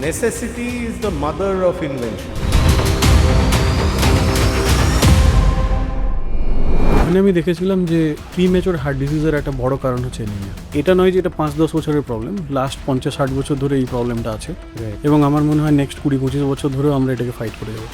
Necessity is the mother of invention. এখানে আমি দেখেছিলাম যে প্রিমেচুর হার্ট ডিজিজের একটা বড় কারণ হচ্ছে অ্যানিমিয়া। এটা নয় যে এটা 5-10 বছরের প্রবলেম, লাস্ট 50-60 বছর ধরে এই প্রবলেমটা আছে এবং আমার মনে হয় নেক্সট 20-25 বছর ধরেও আমরা এটাকে ফাইট করে যাবো।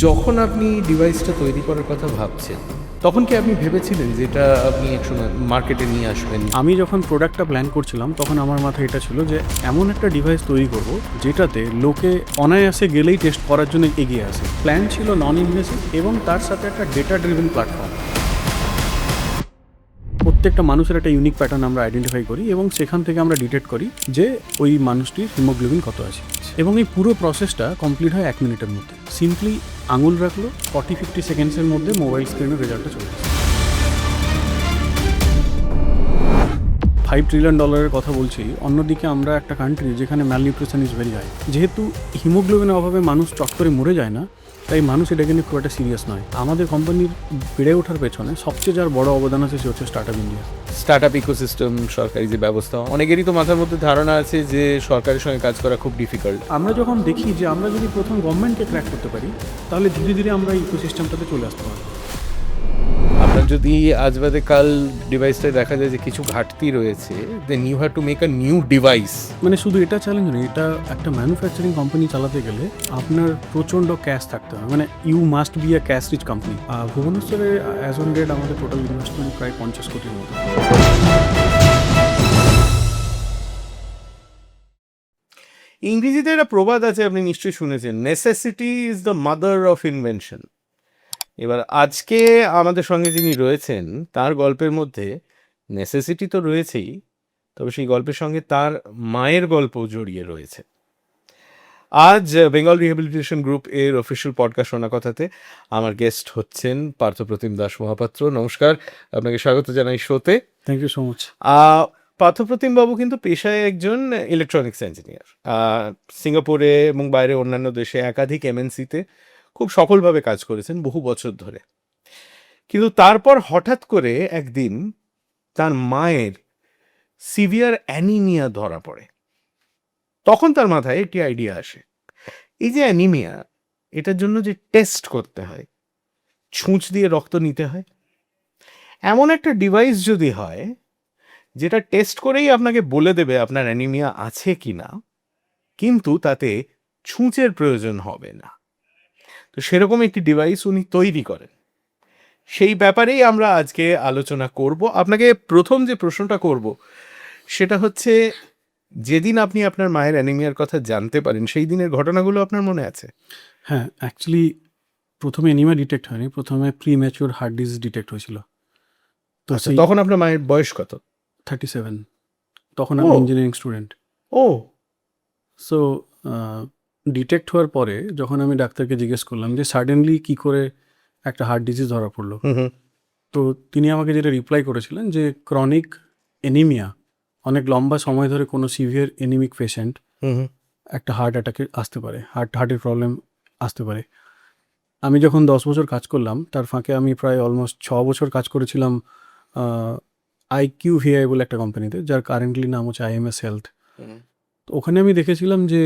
যখন আপনি ডিভাইসটা তৈরি করার কথা ভাবছেন তখন কি আপনি ভেবেছিলেন যে এটা আপনি একসময় মার্কেটে নিয়ে আসবেন? আমি যখন প্রোডাক্টটা প্ল্যান করছিলাম তখন আমার মাথায় এটা ছিল যে এমন একটা ডিভাইস তৈরি করব যেটাতে লোকে অনায়াসে গেলেই টেস্ট করার জন্য এগিয়ে আসে। প্ল্যান ছিল নন ইনভেসিভ এবং তার সাথে একটা ডেটা ড্রিভেন প্ল্যাটফর্ম। প্রত্যেকটা মানুষের একটা ইউনিক প্যাটার্ন আমরা আইডেন্টিফাই করি এবং সেখান থেকে আমরা ডিটেক্ট করি যে ওই মানুষটির হিমোগ্লোবিন কত আছে। এবং এই পুরো প্রসেসটা কমপ্লিট হয় 1 মিনিটের মধ্যে। সিম্পলি আঙুল রাখলো, 40-50 সেকেন্ডসের মধ্যে মোবাইল স্ক্রিনের রেজাল্টটা চলে আসে। $5 ট্রিলিয়ন কথা বলছি। অন্যদিকে আমরা একটা কান্ট্রি যেখানে ম্যালনিউট্রিশন ইজ ভেরি হাই। যেহেতু হিমোগ্লোবিনের অভাবে মানুষ চট করে মরে যায় না, তাই মানুষ এটাকে নিয়ে খুব একটা সিরিয়াস নয়। আমাদের কোম্পানির বেড়ে ওঠার পেছনে সবচেয়ে যার বড় অবদান আছে সে হচ্ছে start up India. Start up ecosystem, সরকারি যে ব্যবস্থা, অনেকেরই তো মাথার মধ্যে ধারণা আছে যে সরকারের সঙ্গে কাজ করা খুব ডিফিকাল্ট। আমরা যখন দেখি যে আমরা যদি প্রথম গভর্নমেন্টকে ক্র্যাক করতে পারি তাহলে ধীরে ধীরে আমরা ইকোসিস্টেমটাতে চলে আসতে পারি। আপনার যদি আজ বাদে কাল ডিভাইসটায় দেখা যায় যে কিছু ঘাটতি রয়েছে, then you have to make a new device. মানে শুধু এটা চ্যালেঞ্জ নেই, এটা একটা ম্যানুফ্যাকচারিং কোম্পানি চালাতে গেলে আপনার প্রচণ্ড ক্যাশ থাকতে হবে। মানে you must be a cash rich company. ভুবনেশ্বরে অ্যাজ অন ডেট আমাদের টোটাল ইনভেস্টমেন্ট প্রায় 50 কোটির মতো। ইংরেজিতে একটা প্রবাদ আছে, আপনি নিশ্চয়ই শুনেছেন, necessity is the mother of invention. এবার আজকে আমাদের সঙ্গে যিনি রয়েছেন তার গল্পের মধ্যে নেসেসিটি তো রয়েছেই, তবে সেই গল্পের সঙ্গে তার মায়ের গল্প জড়িয়ে রয়েছে। আজ বেঙ্গল রিহ্যাবিলিটেশন গ্রুপ এর অফিসিয়াল পডকাস্ট শোনা কথাতে আমার গেস্ট হচ্ছেন পার্থপ্রতিম দাস মহাপাত্র। নমস্কার, আপনাকে স্বাগত জানাই শোতে। Thank you so much. Parthapratim Babu কিন্তু পেশায় একজন ইলেকট্রনিক্স ইঞ্জিনিয়ার। সিঙ্গাপুরে এবং বাইরে অন্যান্য দেশে একাধিক এমএনসিতে খুব সফলভাবে কাজ করেছেন বহু বছর ধরে। কিন্তু তারপর হঠাৎ করে একদিন তার মায়ের সিভিয়ার অ্যানিমিয়া ধরা পড়ে। তখন তার মাথায় একটি আইডিয়া আসে, এই যে অ্যানিমিয়া, এটার জন্য যে টেস্ট করতে হয়, ছুঁচ দিয়ে রক্ত নিতে হয়, এমন একটা ডিভাইস যদি হয় যেটা টেস্ট করেই আপনাকে বলে দেবে আপনার অ্যানিমিয়া আছে কি না, কিন্তু তাতে ছুঁচের প্রয়োজন হবে না, তো সেরকম একটি ডিভাইস উনি তৈরি করেন। সেই ব্যাপারেই আমরা আজকে আলোচনা করব। আপনাকে প্রথম যে প্রশ্নটা করব সেটা হচ্ছে, যেদিন আপনি আপনার মায়ের অ্যানিমিয়ার কথা জানতে পারেন সেই দিনের ঘটনাগুলো আপনার মনে আছে? হ্যাঁ, অ্যাকচুয়ালি প্রথমে অ্যানিমিয়া ডিটেক্ট হয়নি, প্রথমে প্রিম্যাচিওর হার্ট ডিজিজ ডিটেক্ট হয়েছিল। তো সেই তখন আপনার মায়ের বয়স কত? 37। তখন আমি ইঞ্জিনিয়ারিং স্টুডেন্ট। ও, সো ডিটেক্ট হওয়ার পরে যখন আমি ডাক্তারকে জিজ্ঞেস করলাম যে সাডেনলি কি করে একটা হার্ট ডিজিজ ধরা পড়লো, তো তিনি আমাকে যেটা রিপ্লাই করেছিলেন যে ক্রনিক এনিমিয়া, অনেক লম্বা সময় ধরে কোনো সিভিয়ার এনিমিক পেশেন্ট একটা হার্ট অ্যাটাকে আসতে পারে, হার্টের প্রবলেম আসতে পারে। আমি যখন 10 বছর কাজ করলাম তার ফাঁকে আমি প্রায় অলমোস্ট 6 বছর কাজ করেছিলাম IQVI বলে একটা কোম্পানিতে, যার কারেন্টলি নাম হচ্ছে IMS হেলথ। তো ওখানে আমি দেখেছিলাম যে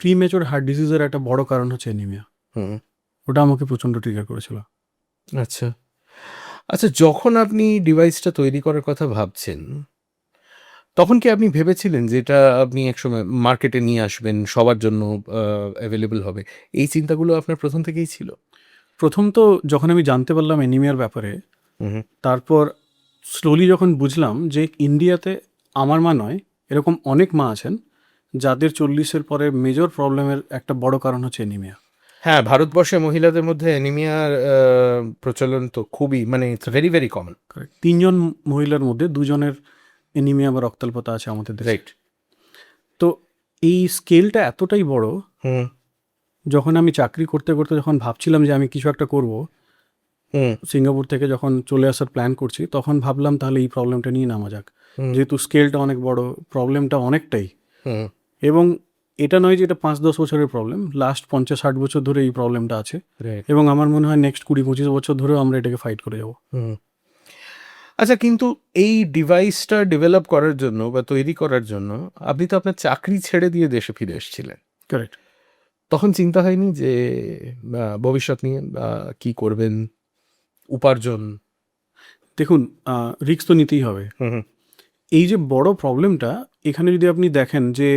প্রিমেচুর হার্ট ডিজিজের একটা বড় কারণ হচ্ছে অ্যানিমিয়া। ওটা আমাকে প্রচণ্ড ট্রিগার করেছিল। আচ্ছা আচ্ছা, যখন আপনি ডিভাইসটা তৈরি করার কথা ভাবছেন তখন কি আপনি ভেবেছিলেন যে এটা আপনি একসময় মার্কেটে নিয়ে আসবেন, সবার জন্য অ্যাভেলেবল হবে? এই চিন্তাগুলো আপনার প্রথম থেকেই ছিল? প্রথম তো যখন আমি জানতে পারলাম অ্যানিমিয়ার ব্যাপারে, তারপর স্লোলি যখন বুঝলাম যে ইন্ডিয়াতে আমার মা নয়, এরকম অনেক মা আছেন যাদের 40-এর পরে মেজর প্রবলেমের একটা বড় কারণ হচ্ছে অ্যানিমিয়া। হ্যাঁ, ভারতবর্ষে মহিলাদের মধ্যে অ্যানিমিয়ার প্রচলন তো খুবই, মানে ইটস ভেরি ভেরি কমন। 3 জন মহিলার মধ্যে 2 জনের অ্যানিমিয়া বা রক্তাল্পতা আছে আমাদের দেশে। রাইট। তো এই স্কেলটা এতটাই বড়, যখন আমি চাকরি করতে করতে যখন ভাবছিলাম যে আমি কিছু একটা করব, সিঙ্গাপুর থেকে যখন চলে আসার প্ল্যান করছি, তখন ভাবলাম তাহলে এই প্রবলেমটা নিয়ে নামা যাক। যেহেতু স্কেলটা অনেক বড়, প্রবলেমটা অনেকটাই, এবং এটা নয় যে এটা 5-10 বছরের প্রবলেম, লাস্ট 50-60 বছর ধরে এই প্রবলেমটা আছে এবং আমার মনে হয় নেক্সট 20-25 বছর ধরেও আমরা এটাকে ফাইট করে যাব। আচ্ছা, কিন্তু এই ডিভাইসটা ডেভেলপ করার জন্য বা তৈরি করার জন্য আপনি তো আপনার চাকরি ছেড়ে দিয়ে দেশে ফিরে এসেছিলেন। কারেক্ট। তখন চিন্তা হয়নি যে ভবিষ্যৎ নিয়ে কি করবেন, উপার্জন? দেখুন, রিস্ক তো নিতেই হবে। হুম, হুম। এই যে বড় প্রবলেমটা, এখানে যদি আপনি দেখেন যে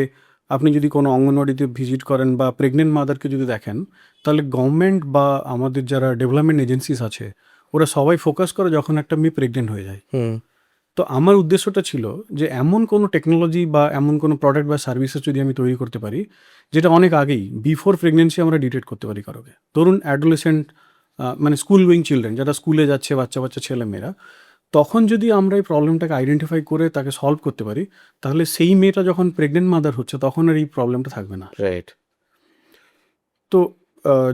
আপনি যদি কোনো অঙ্গনওয়াড়িতে ভিজিট করেন বা প্রেগনেন্ট মাদারকে যদি দেখেন, তাহলে গভর্নমেন্ট বা আমাদের যারা ডেভেলপমেন্ট এজেন্সিস আছে, ওরা সবাই ফোকাস করে যখন একটা মেয়ে প্রেগনেন্ট হয়ে যায়। হুম। তো আমার উদ্দেশ্যটা ছিল যে এমন কোনো টেকনোলজি বা এমন কোনো প্রোডাক্ট বা সার্ভিসেস যদি আমি তৈরি করতে পারি, যেটা অনেক আগেই বিফোর প্রেগনেন্সি আমরা ডিটেক্ট করতে পারি কারোকে। ধরুন অ্যাডোলেসেন্ট, মানে স্কুল গোয়িং চিলড্রেন, যারা স্কুলে যাচ্ছে, বাচ্চা বাচ্চা ছেলেমেয়েরা, তখন যদি আমরা এই প্রবলেমটাকে আইডেন্টিফাই করে তাকে সলভ করতে পারি, তাহলে সেই মেয়েটা যখন প্রেগনেন্ট মাদার হচ্ছে তখন আর এই প্রবলেমটা থাকবে না। রাইট। তো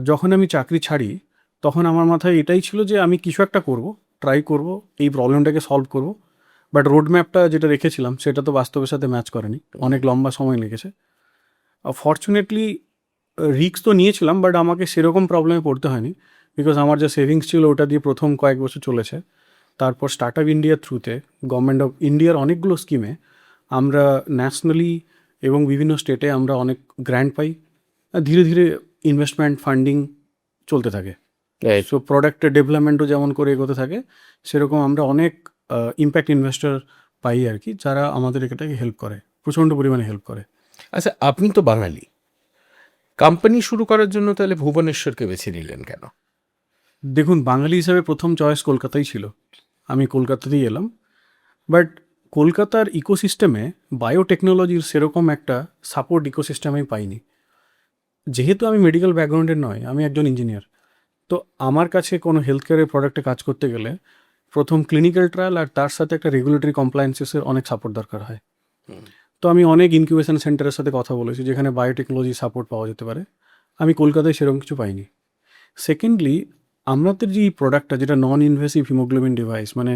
যখন আমি চাকরি ছাড়ি, তখন আমার মাথায় এটাই ছিল যে আমি কিছু একটা করব, ট্রাই করব, এই প্রবলেমটাকে সলভ করব। বাট রোড ম্যাপটা যেটা রেখেছিলাম সেটা তো বাস্তবের সাথে ম্যাচ করেনি, অনেক লম্বা সময় লেগেছে। ফর্চুনেটলি রিস্ক তো নিয়েছিলাম, বাট আমাকে সেরকম প্রবলেমে পড়তে হয়নি, বিকজ আমার যে সেভিংস ছিল ওটা দিয়ে প্রথম কয়েক বছর চলেছে। তারপর স্টার্ট আপ ইন্ডিয়ার থ্রুতে গভর্নমেন্ট অফ ইন্ডিয়ার অনেকগুলো স্কিমে আমরা ন্যাশনালি এবং বিভিন্ন স্টেটে আমরা অনেক গ্র্যান্ট পাই। ধীরে ধীরে ইনভেস্টমেন্ট ফান্ডিং চলতে থাকে। রাইট। সো প্রোডাক্টের ডেভেলপমেন্টও যেমন করে এগোতে থাকে, সেরকম আমরা অনেক ইম্প্যাক্ট ইনভেস্টর পাই আর কি, যারা আমাদের এটাকে হেল্প করে, প্রচণ্ড পরিমাণে হেল্প করে। আচ্ছা, আপনি তো বাঙালি, কোম্পানি শুরু করার জন্য তাহলে ভুবনেশ্বরকে বেছে নিলেন কেন? দেখুন, বাঙালি হিসাবে প্রথম চয়েস কলকাতাই ছিল, আমি কলকাতাতেই এলাম। বাট কলকাতার ইকোসিস্টেমে বায়োটেকনোলজির সেরকম একটা সাপোর্ট ইকোসিস্টেম আমি পাইনি। যেহেতু আমি মেডিকেল ব্যাকগ্রাউন্ডের নয়, আমি একজন ইঞ্জিনিয়ার, তো আমার কাছে কোনো হেলথ কেয়ারের প্রোডাক্টে কাজ করতে গেলে প্রথম ক্লিনিক্যাল ট্রায়াল আর তার সাথে একটা রেগুলেটরি কমপ্লায়েন্সেসের অনেক সাপোর্ট দরকার হয়। তো আমি অনেক ইনকিউবেশন সেন্টারের সাথে কথা বলেছি যেখানে বায়োটেকনোলজি সাপোর্ট পাওয়া যেতে পারে। আমি কলকাতায় সেরকম কিছু পাইনি। সেকেন্ডলি, আমাদের যে প্রোডাক্টটা, যেটা নন ইনভেসিভ হিমোগ্লোবিন ডিভাইস, মানে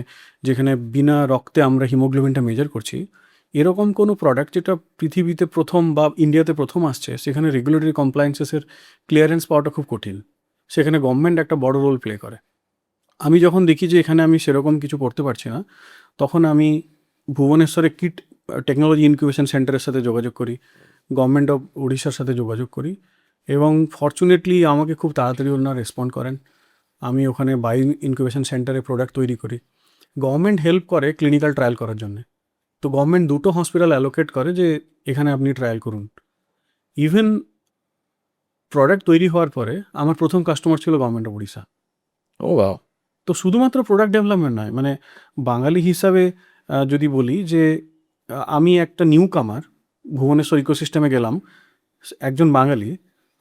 যেখানে বিনা রক্তে আমরা হিমোগ্লোবিনটা মেজার করছি, এরকম কোনো প্রোডাক্ট যেটা পৃথিবীতে প্রথম বা ইন্ডিয়াতে প্রথম আসছে, সেখানে রেগুলেটরি কমপ্লায়েন্সেসের ক্লিয়ারেন্স পাওয়াটা খুব কঠিন। সেখানে গভর্নমেন্ট একটা বড় রোল প্লে করে। আমি যখন দেখি যে এখানে আমি সেরকম কিছু করতে পারছি না, তখন আমি ভুবনেশ্বরে কিট টেকনোলজি ইনকিউবেশন সেন্টারের সাথে যোগাযোগ করি, গভর্নমেন্ট অফ উড়িষ্যার সাথে যোগাযোগ করি, এবং ফর্চুনেটলি আমাকে খুব তাড়াতাড়ি ওনারা রেসপন্ড করেন। আমি ওখানে বায়ো ইনকিউবেশন সেন্টারে প্রোডাক্ট তৈরি করি। গভর্নমেন্ট হেল্প করে ক্লিনিক্যাল ট্রায়াল করার জন্য। তো গভর্নমেন্ট দুটো হসপিটাল অ্যালোকেট করে যে এখানে আপনি ট্রায়াল করুন। ইভেন প্রোডাক্ট তৈরি হওয়ার পরে আমার প্রথম কাস্টমার ছিল গভর্নমেন্ট অফ উড়িষ্যা। ও বাও। তো শুধুমাত্র প্রোডাক্ট ডেভেলপমেন্ট নয়, মানে বাঙালি হিসাবে যদি বলি যে আমি একটা নিউ কামার, ভুবনেশ্বর ইকোসিস্টেমে গেলাম একজন বাঙালি,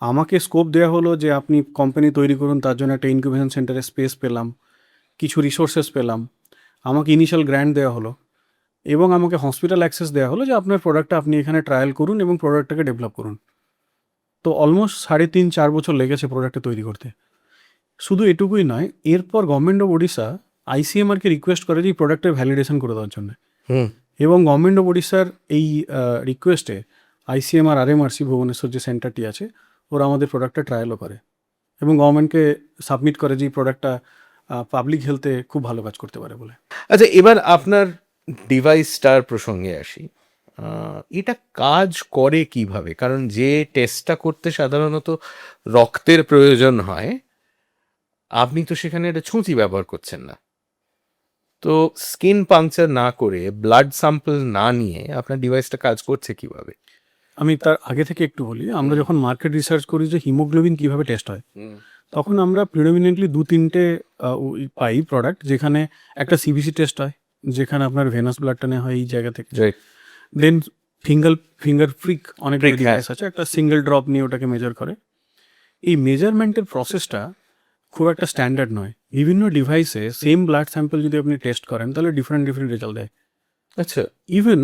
আমাকে স্কোপ দেওয়া হলো যে আপনি কোম্পানি তৈরি করুন, তার জন্য একটা ইনকিউবেশন সেন্টারে স্পেস পেলাম, কিছু রিসোর্সেস পেলাম, আমাকে ইনিশিয়াল গ্র্যান্ট দেওয়া হলো, এবং আমাকে হসপিটাল অ্যাক্সেস দেওয়া হলো যে আপনার প্রোডাক্টটা আপনি এখানে ট্রায়াল করুন এবং প্রোডাক্টটাকে ডেভেলপ করুন। তো অলমোস্ট 3.5-4 বছর লেগেছে প্রোডাক্টটা তৈরি করতে। শুধু এটুকুই নয়, এরপর গভর্নমেন্ট অফ ওড়িশা আইসিএমআরকে রিকোয়েস্ট করে যে এই প্রোডাক্টের ভ্যালিডেশন করে দেওয়ার জন্য, হুম। এবং গভর্নমেন্ট অফ ওড়িশার এই রিকোয়েস্টে আইসিএমআর আরএমআরসি ভুবনেশ্বর যে সেন্টারটি আছে, ওরা আমাদের প্রোডাক্টটা ট্রায়ালও করে এবং গভর্নমেন্টকে সাবমিট করে যে এই প্রোডাক্টটা পাবলিক হেলথে খুব ভালো কাজ করতে পারে বলে। আচ্ছা, এবার আপনার ডিভাইসটার প্রসঙ্গে আসি। এটা কাজ করে কিভাবে? কারণ যে টেস্টটা করতে সাধারণত রক্তের প্রয়োজন হয়, আপনি তো সেখানে একটা ছুঁচি ব্যবহার করছেন না। তো স্কিন পাংচার না করে, ব্লাড স্যাম্পল না নিয়ে আপনার ডিভাইসটা কাজ করছে কিভাবে? আমি তার আগে থেকে একটু বলি, আমরা যখন মার্কেট রিসার্চ করি যে হিমোগ্লোবিন কীভাবে টেস্ট হয়, তখন আমরা প্রিডমিনেন্টলি 2-3টে পাই প্রোডাক্ট, যেখানে একটা সিবিসি টেস্ট হয়, যেখানে আপনার ভেনাস ব্লাডটা নেওয়া হয় এই জায়গা থেকে। দেন ফিঙ্গার প্রিক অনেক Prick, ডিভাইস আছে, একটা সিঙ্গেল ড্রপ নিয়ে ওটাকে মেজার করে। এই মেজারমেন্টের প্রসেসটা খুব একটা স্ট্যান্ডার্ড নয়। বিভিন্ন ডিভাইসে সেম ব্লাড স্যাম্পল যদি আপনি টেস্ট করেন তাহলে ডিফারেন্ট রেজাল্ট দেয়। আচ্ছা। ইভেন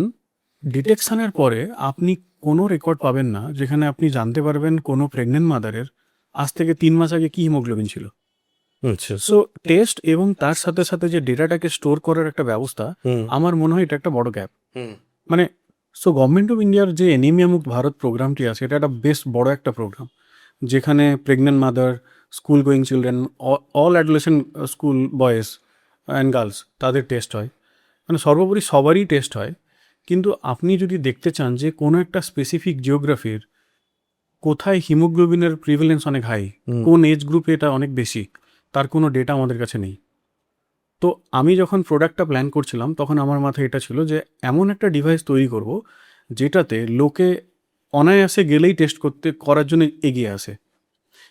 ডিটেকশনের পরে আপনি কোনো রেকর্ড পাবেন না যেখানে আপনি জানতে পারবেন কোনো প্রেগনেন্ট মাদারের আজ থেকে 3 মাস আগে কি হিমোগ্লোবিন ছিল। আচ্ছা। সো টেস্ট এবং তার সাথে সাথে যে ডেটাটাকে স্টোর করার একটা ব্যবস্থা, আমার মনে হয় এটা একটা বড় গ্যাপ। মানে সো গভর্নমেন্ট অফ ইন্ডিয়ার যে অ্যানিমিয়া মুক্ত ভারত প্রোগ্রামটি আছে, এটা একটা বেশ বড় একটা প্রোগ্রাম, যেখানে pregnant mother, school going children, all adolescent school boys and girls তাদের টেস্ট হয়, মানে সর্বোপরি সবারই টেস্ট হয়। কিন্তু আপনি যদি দেখতে চান যে কোনো একটা স্পেসিফিক জিওগ্রাফির কোথায় হিমোগ্লোবিনের প্রিভেলেন্স অনেক হাই, কোন এজ গ্রুপে এটা অনেক বেশি, তার কোনো ডেটা আমাদের কাছে নেই। তো আমি যখন প্রোডাক্টটা প্ল্যান করছিলাম তখন আমার মাথায় এটা ছিল যে এমন একটা ডিভাইস তৈরি করব যেটাতে লোকে অনায়াসে গেলেই টেস্ট করার জন্য এগিয়ে আসে।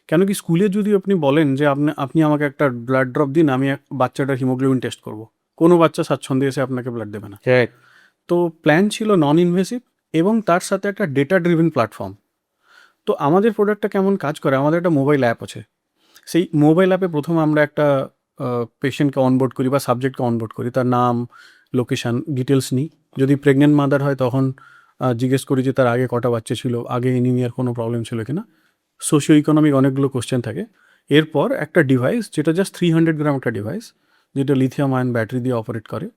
কেন কি স্কুলে যদি আপনি বলেন যে আপনি আমাকে একটা ব্লাড ড্রপ দিন, আমি বাচ্চাটার হিমোগ্লোবিন টেস্ট করব, কোনো বাচ্চা স্বাচ্ছন্দ্যে এসে আপনাকে ব্লাড দেবে না। তো প্ল্যান ছিল নন ইনভেসিভ এবং তার সাথে একটা ডেটা ড্রিভেন প্ল্যাটফর্ম। তো আমাদের প্রোডাক্টটা কেমন কাজ করে, আমাদের একটা মোবাইল অ্যাপ আছে। সেই মোবাইল অ্যাপে প্রথমে আমরা একটা পেশেন্টকে অনবোর্ড করি বা সাবজেক্টকে অনবোর্ড করি, তার নাম, লোকেশান, ডিটেলস নিই। যদি প্রেগনেন্ট মাদার হয় তখন জিজ্ঞেস করি যে তার আগে কটা বাচ্চা ছিল, আগে এনিমিয়ার কোনো প্রবলেম ছিল কিনা, সোশিও ইকোনমিক অনেকগুলো কোশ্চেন থাকে। এরপর একটা ডিভাইস যেটা জাস্ট 300 গ্রাম একটা ডিভাইস, যেটা লিথিয়াম আয়ন ব্যাটারি দিয়ে অপারেট করে,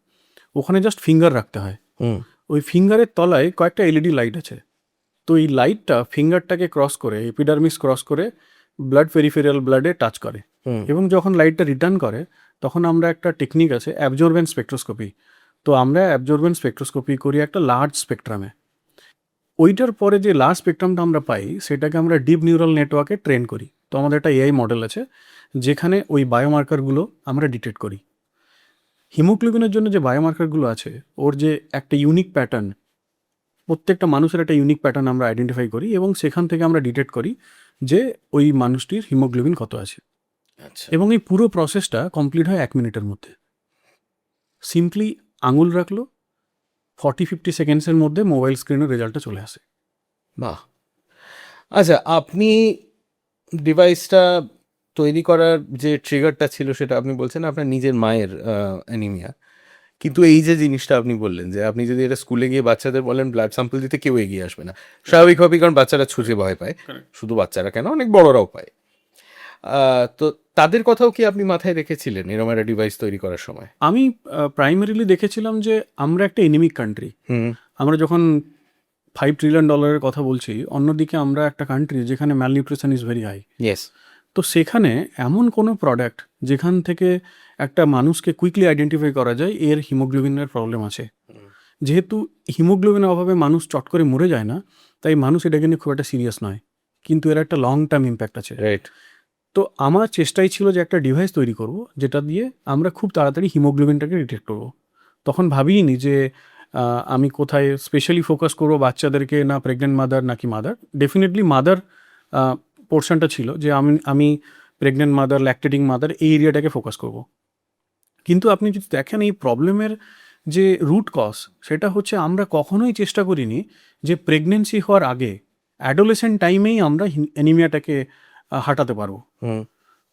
ওখানে জাস্ট ফিঙ্গার রাখতে হয়। ওই ফিঙ্গারের তলায় কয়েকটা এলইডি লাইট আছে। তো এই লাইটটা ফিঙ্গারটাকে ক্রস করে, এপিডার্মিস ক্রস করে ব্লাড পেরিফেরিয়াল ব্লাডে টাচ করে, এবং যখন লাইটটা রিটার্ন করে তখন আমরা একটা টেকনিক আছে অ্যাবজর্বেন্স স্পেকট্রোস্কোপি। তো আমরা অ্যাবজর্বেন্স স্পেকট্রোস্কোপি করি একটা লার্জ স্পেকট্রামে। ওইটার পরে যে লার্জ স্পেকট্রামটা আমরা পাই সেটাকে আমরা ডিপ নিউরাল নেটওয়ার্কে ট্রেন করি। তো আমাদের একটা এআই মডেল আছে যেখানে ওই বায়োমার্কারগুলো আমরা ডিটেক্ট করি। হিমোগ্লোবিনের জন্য যে বায়োমার্কারগুলো আছে ওর যে একটা ইউনিক প্যাটার্ন, প্রত্যেকটা মানুষের একটা ইউনিক প্যাটার্ন আমরা আইডেন্টিফাই করি এবং সেখান থেকে আমরা ডিটেক্ট করি যে ওই মানুষটির হিমোগ্লোবিন কত আছে। আচ্ছা, এবং এই পুরো প্রসেসটা কমপ্লিট হয় 1 মিনিটের মধ্যে। সিম্পলি আঙুল রাখলো, 40-50 সেকেন্ডসের মধ্যে মোবাইল স্ক্রিনের রেজাল্টটা চলে আসে। বাহ। আচ্ছা, আপনি ডিভাইসটা তৈরি করার যে ট্রিগারটা ছিল সেটা আপনি বলছেন আপনার নিজের মায়ের অ্যানিমিয়া, কিন্তু এই যে জিনিসটা আপনি বললেন যে আপনি যদি এটা স্কুলে গিয়ে বাচ্চাদের বলেন ব্লাড স্যাম্পল দিতে, কেউ এগিয়ে আসবে না স্বাভাবিকভাবেই, কারণ বাচ্চারা ছুটে ভয় পায়। শুধু বাচ্চারা কেন, অনেক বড়রাও পায়। তো তাদের কথাও কি আপনি মাথায় রেখেছিলেন এরকম একটা ডিভাইস তৈরি করার সময়? আমি প্রাইমারিলি দেখেছিলাম যে আমরা একটা এনিমিক কান্ট্রি। আমরা যখন $5 ট্রিলিয়ন কথা বলছি, অন্যদিকে আমরা একটা কান্ট্রি যেখানে malnutrition is very high. Yes. তো সেখানে এমন কোনো প্রোডাক্ট যেখান থেকে একটা মানুষকে কুইকলি আইডেন্টিফাই করা যায় এর হিমোগ্লোবিনের প্রবলেম আছে। যেহেতু হিমোগ্লোবিনের অভাবে মানুষ চট করে মরে যায় না, তাই মানুষ এটাকে নিয়ে খুব একটা সিরিয়াস নয়, কিন্তু এর একটা লং টার্ম ইম্প্যাক্ট আছে। রাইট। তো আমার চেষ্টাই ছিল যে একটা ডিভাইস তৈরি করব যেটা দিয়ে আমরা খুব তাড়াতাড়ি হিমোগ্লোবিনটাকে ডিটেক্ট করব। তখন ভাবিনি যে আমি কোথায় স্পেশালি ফোকাস করব, বাচ্চাদেরকে না প্রেগনেন্ট মাদার নাকি মাদার। ডেফিনেটলি মাদার পোর্শনটা ছিল যে আমি প্রেগনেন্ট মাদার, ল্যাকটেটিং মাদার, এই এরিয়াটাকে ফোকাস করব। কিন্তু আপনি যদি দেখেন এই প্রবলেমের যে রুট কজ, সেটা হচ্ছে আমরা কখনোই চেষ্টা করিনি যে প্রেগনেন্সি হওয়ার আগে অ্যাডোলেসেন্ট টাইমেই আমরা অ্যানিমিয়াটাকে হাঁটাতে পারবো।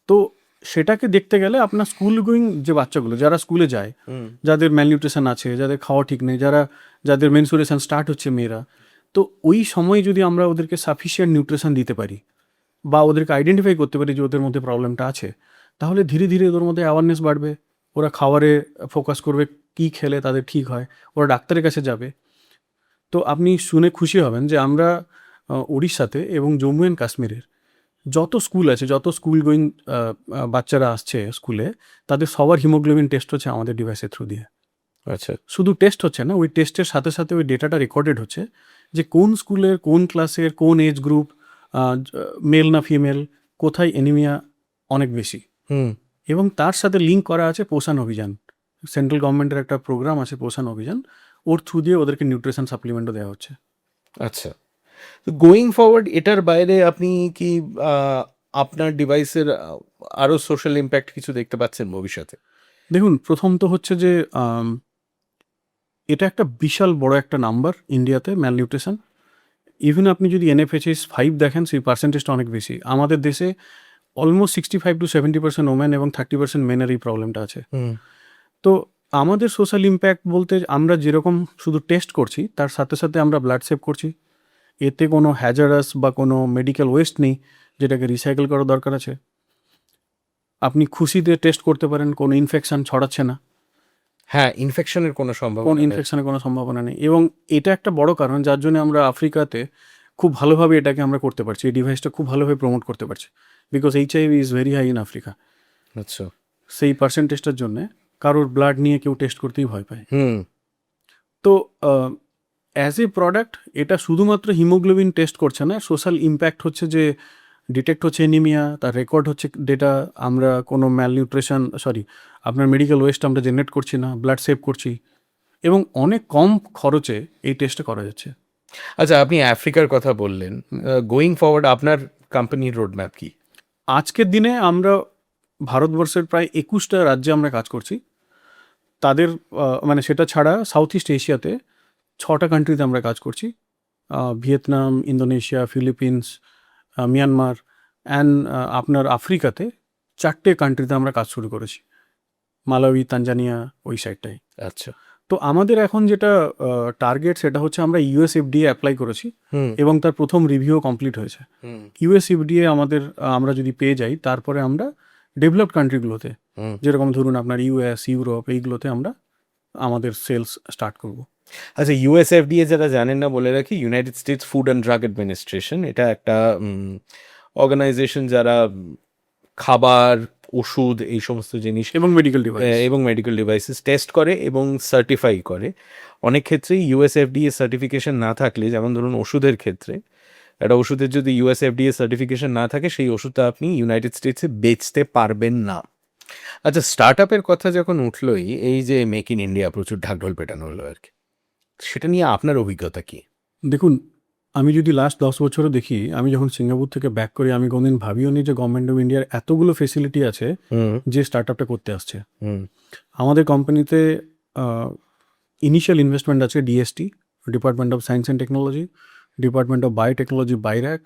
তো সেটাকে দেখতে গেলে আপনার স্কুল গোয়িং যে বাচ্চাগুলো যারা স্কুলে যায়, যাদের ম্যালনিউট্রিশন আছে, যাদের খাওয়া ঠিক নেই, যাদের মেনসুরেশন স্টার্ট হচ্ছে মেয়েরা, তো ওই সময় যদি আমরা ওদেরকে সাফিসিয়েন্ট নিউট্রিশন দিতে পারি বা ওদেরকে আইডেন্টিফাই করতে পারি যে ওদের মধ্যে প্রবলেমটা আছে, তাহলে ধীরে ধীরে ওদের মধ্যে অ্যাওয়ারনেস বাড়বে, ওরা খাবারে ফোকাস করবে, কী খেলে তাদের ঠিক হয়, ওরা ডাক্তারের কাছে যাবে। তো আপনি শুনে খুশি হবেন যে আমরা উড়িষ্যাতে এবং জম্মু অ্যান্ড কাশ্মীরের যত স্কুল আছে, যত স্কুল গোয়িং বাচ্চারা আসছে স্কুলে, তাদের সবার হিমোগ্লোবিন টেস্ট হচ্ছে আমাদের ডিভাইসের থ্রু দিয়ে। আচ্ছা। শুধু টেস্ট হচ্ছে না, ওই টেস্টের সাথে সাথে ওই ডেটাটা রেকর্ডেড হচ্ছে যে কোন স্কুলের, কোন ক্লাসের, কোন এজ গ্রুপ, মেল না ফিমেল, কোথায় এনিমিয়া অনেক বেশি। এবং তার সাথে লিঙ্ক করা আছে পোষণ অভিযান, সেন্ট্রাল গভর্নমেন্টের একটা প্রোগ্রাম আছে পোষণ অভিযান, ওর থ্রু দিয়ে ওদেরকে নিউট্রিশন সাপ্লিমেন্টও দেওয়া হচ্ছে। আচ্ছা, তো গোয়িং ফরওয়ার্ড এটার বাইরে আপনি কি আপনার ডিভাইসের আরও সোশ্যাল ইম্প্যাক্ট কিছু দেখতে পাচ্ছেন ভবিষ্যতে? দেখুন, প্রথম তো হচ্ছে যে এটা একটা বিশাল বড় একটা নাম্বার ইন্ডিয়াতে ম্যালনিউট্রিশন। ইভেন আপনি যদি NFHS 5 দেখেন, সেই পার্সেন্টেজটা অনেক বেশি। আমাদের দেশে অলমোস্ট 65-70% ওমেন এবং 30% মেনের এই প্রবলেমটা আছে। তো আমাদের সোশ্যাল ইম্প্যাক্ট বলতে আমরা যেরকম শুধু টেস্ট করছি, তার সাথে সাথে আমরা ব্লাড সেভ করছি। এতে কোনো হ্যাজারাস বা কোনো মেডিকেল ওয়েস্ট নেই যেটাকে রিসাইকেল করার দরকার আছে। আপনি খুশিতে টেস্ট করতে পারেন, কোনো ইনফেকশন ছড়াচ্ছে না, হ্যাঁ, ইনফেকশনের কোনো সম্ভাবনা নেই। ইনফেকশনের কোনো সম্ভাবনা নেই। এবং এটা একটা বড় কারণ যার জন্য আমরা আফ্রিকাতে খুব ভালোভাবে এটাকে আমরা করতে পারছি, এই ডিভাইসটা খুব ভালোভাবে প্রমোট করতে পারছি, because HIV is very high in Africa. আচ্ছা। সেই পার্সেন্টেজটার জন্যে কারোর ব্লাড নিয়ে কেউ টেস্ট করতেই ভয় পায়। হুম তো অ্যাজ এ প্রোডাক্ট এটা শুধুমাত্র হিমোগ্লোবিন টেস্ট করছে না, সোশ্যাল ইম্প্যাক্ট হচ্ছে যে ডিটেক্ট হচ্ছে এনিমিয়া, তার রেকর্ড হচ্ছে ডেটা, আমরা কোনো আপনার মেডিকেল ওয়েস্ট আমরা জেনারেট করছি না, ব্লাড সেভ করছি, এবং অনেক কম খরচে এই টেস্টটা করা যাচ্ছে। আচ্ছা, আপনি আফ্রিকার কথা বললেন, গোয়িং ফরওয়ার্ড আপনার কোম্পানির রোড ম্যাপ কি? আজকের দিনে আমরা ভারতবর্ষের প্রায় 21টা রাজ্যে আমরা কাজ করছি। তাদের মানে সেটা ছাড়া সাউথ ইস্ট এশিয়াতে 6টা কান্ট্রিতে আমরা কাজ করছি, Vietnam, Indonesia, Philippines, Myanmar, and আপনার আফ্রিকাতে 4টে কান্ট্রিতে আমরা কাজ শুরু করেছি, মালাউই, তানজানিয়া, ওই সাইডটাই। আচ্ছা। তো আমাদের এখন যেটা টার্গেট সেটা হচ্ছে আমরা ইউএসএফডিএ অ্যাপ্লাই করেছি হুম এবং তার প্রথম রিভিউ কমপ্লিট হয়েছে। হুম ইউএসএফডিএ আমরা যদি পেয়ে যাই, তারপরে আমরা ডেভেলপড কান্ট্রিগুলোতে, হুম। যেরকম ধরুন আপনার ইউএস, ইউরোপ, এইগুলোতে আমরা আমাদের সেলস স্টার্ট করব। আচ্ছা, ইউএসএফডিএ যারা জানেন না বলে রাখি, United states food and drug administration. এটা একটা অর্গানাইজেশন যারা খাবার, ওষুধ, এই সমস্ত জিনিস এবং মেডিকেল ডিভাইস। এবং মেডিকেল ডিভাইসেস টেস্ট করে এবং সার্টিফাই করে। অনেক ক্ষেত্রেই ইউএসএফডিএ সার্টিফিকেশন না থাকলে, যেমন ধরুন ওষুধের ক্ষেত্রে, একটা ওষুধের যদি ইউএসএফডিএ সার্টিফিকেশন না থাকে, সেই ওষুধটা আপনি ইউনাইটেড স্টেটসে বেচতে পারবেন না। আচ্ছা, স্টার্ট আপের কথা যখন উঠলোই, এই যে মেক ইন ইন্ডিয়া প্রচুর ঢাকঢোল পেটানো হলো আর কি, সেটা নিয়ে আপনার অভিজ্ঞতা কি? দেখুন, আমি যদি লাস্ট 10 বছরও দেখি, আমি যখন সিঙ্গাপুর থেকে ব্যাক করি, আমি কোনোদিন ভাবিও নি যে গভর্নমেন্ট অফ ইন্ডিয়ার এতগুলো ফেসিলিটি আছে হুম যে স্টার্ট আপটা করতে আসছে। হুম আমাদের কোম্পানিতে ইনিশিয়াল ইনভেস্টমেন্ট আছে DST, department of science and technology, department of biotechnology, BIRAC,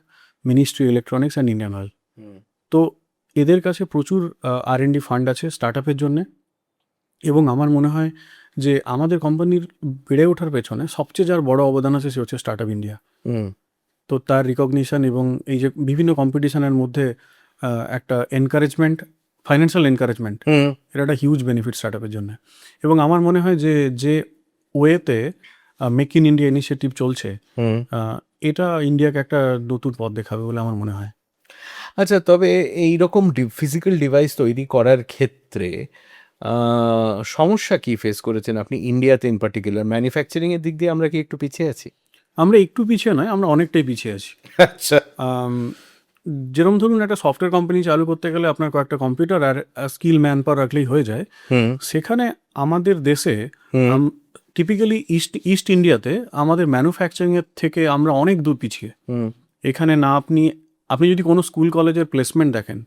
ministry electronics and Indian Oil. তো এদের কাছে প্রচুর R&D ফান্ড আছে স্টার্ট আপের জন্যে, এবং আমার মনে হয় যে আমাদের কোম্পানির বেড়ে ওঠার পেছনে সবচেয়ে যার বড় অবদান আছে সে হচ্ছে স্টার্ট আপ ইন্ডিয়া। হুম তো তার রিকগনিশন এবং এই যে বিভিন্ন কম্পিটিশনের মধ্যে একটা এনকারেজমেন্ট, ফাইন্যান্সিয়াল এনকারেজমেন্ট, হুম এটা একটা হিউজ বেনিফিট স্টার্ট আপের জন্য। এবং আমার মনে হয় যে ওয়েতে মেক ইন ইন্ডিয়া ইনিশিয়েটিভ চলছে, হুম। এটা ইন্ডিয়াকে একটা নতুন পথ দেখাবে বলে আমার মনে হয়। আচ্ছা, তবে এইরকম ফিজিক্যাল ডিভাইস তৈরি করার ক্ষেত্রে সমস্যা কি ফেস করেছেন আপনি ইন্ডিয়াতে, ইন পার্টিকুলার ম্যানুফ্যাকচারিংয়ের দিক দিয়ে আমরা কি একটু পিছিয়ে আছি? আমরা একটু পিছিয়ে নয়, আমরা অনেকটাই পিছিয়ে আছি। আচ্ছা। যেরকম ধরুন একটা সফটওয়্যার কোম্পানি চালু করতে গেলে আপনার কয়েকটা কম্পিউটার আর স্কিল ম্যান পাওয়ার রাখলেই হয়ে যায়। হুম সেখানে আমাদের দেশে হুম টিপিক্যালি ইস্ট ইন্ডিয়াতে আমাদের ম্যানুফ্যাকচারিংয়ের থেকে আমরা অনেক দূর পিছিয়ে। হুম এখানে না আপনি যদি কোনো স্কুল কলেজের প্লেসমেন্ট দেখেন,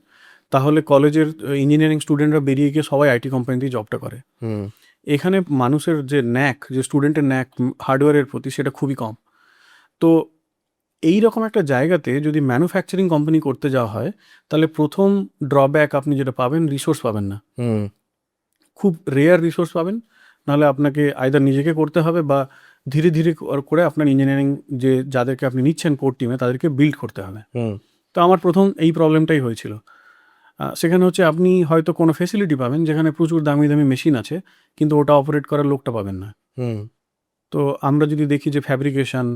তাহলে কলেজের ইঞ্জিনিয়ারিং স্টুডেন্টরা বেরিয়ে গিয়ে সবাই আইটি কোম্পানিতেই জবটা করে। হুম এখানে মানুষের যে ন্যাক, যে স্টুডেন্টের ন্যাক হার্ডওয়্যারের প্রতি, সেটা খুবই কম। তো এই রকম একটা জায়গাতে যদি ম্যানুফ্যাকচারিং কোম্পানি করতে যাওয়া হয়, তাহলে প্রথম ড্রব্যাক আপনি যেটা পাবেন, রিসোর্স পাবেন না। হুম খুব রেয়ার রিসোর্স পাবেন, নাহলে আপনাকে আইদার নিজেকে করতে হবে বা ধীরে ধীরে করে আপনার ইঞ্জিনিয়ারিং যে যাদেরকে আপনি নিচ্ছেন কোর টিমে, তাদেরকে বিল্ড করতে হবে। হুম তো আমার প্রথম এই প্রবলেমটাই হয়েছিল। সেখানে হচ্ছে আপনি হয়তো কোনো ফেসিলিটি পাবেন যেখানে প্রচুর দামি দামি মেশিন আছে, কিন্তু ওটা অপারেট করার লোকটা পাবেন না। হুম তো আমরা যদি দেখি যে ফ্যাব্রিকেশন,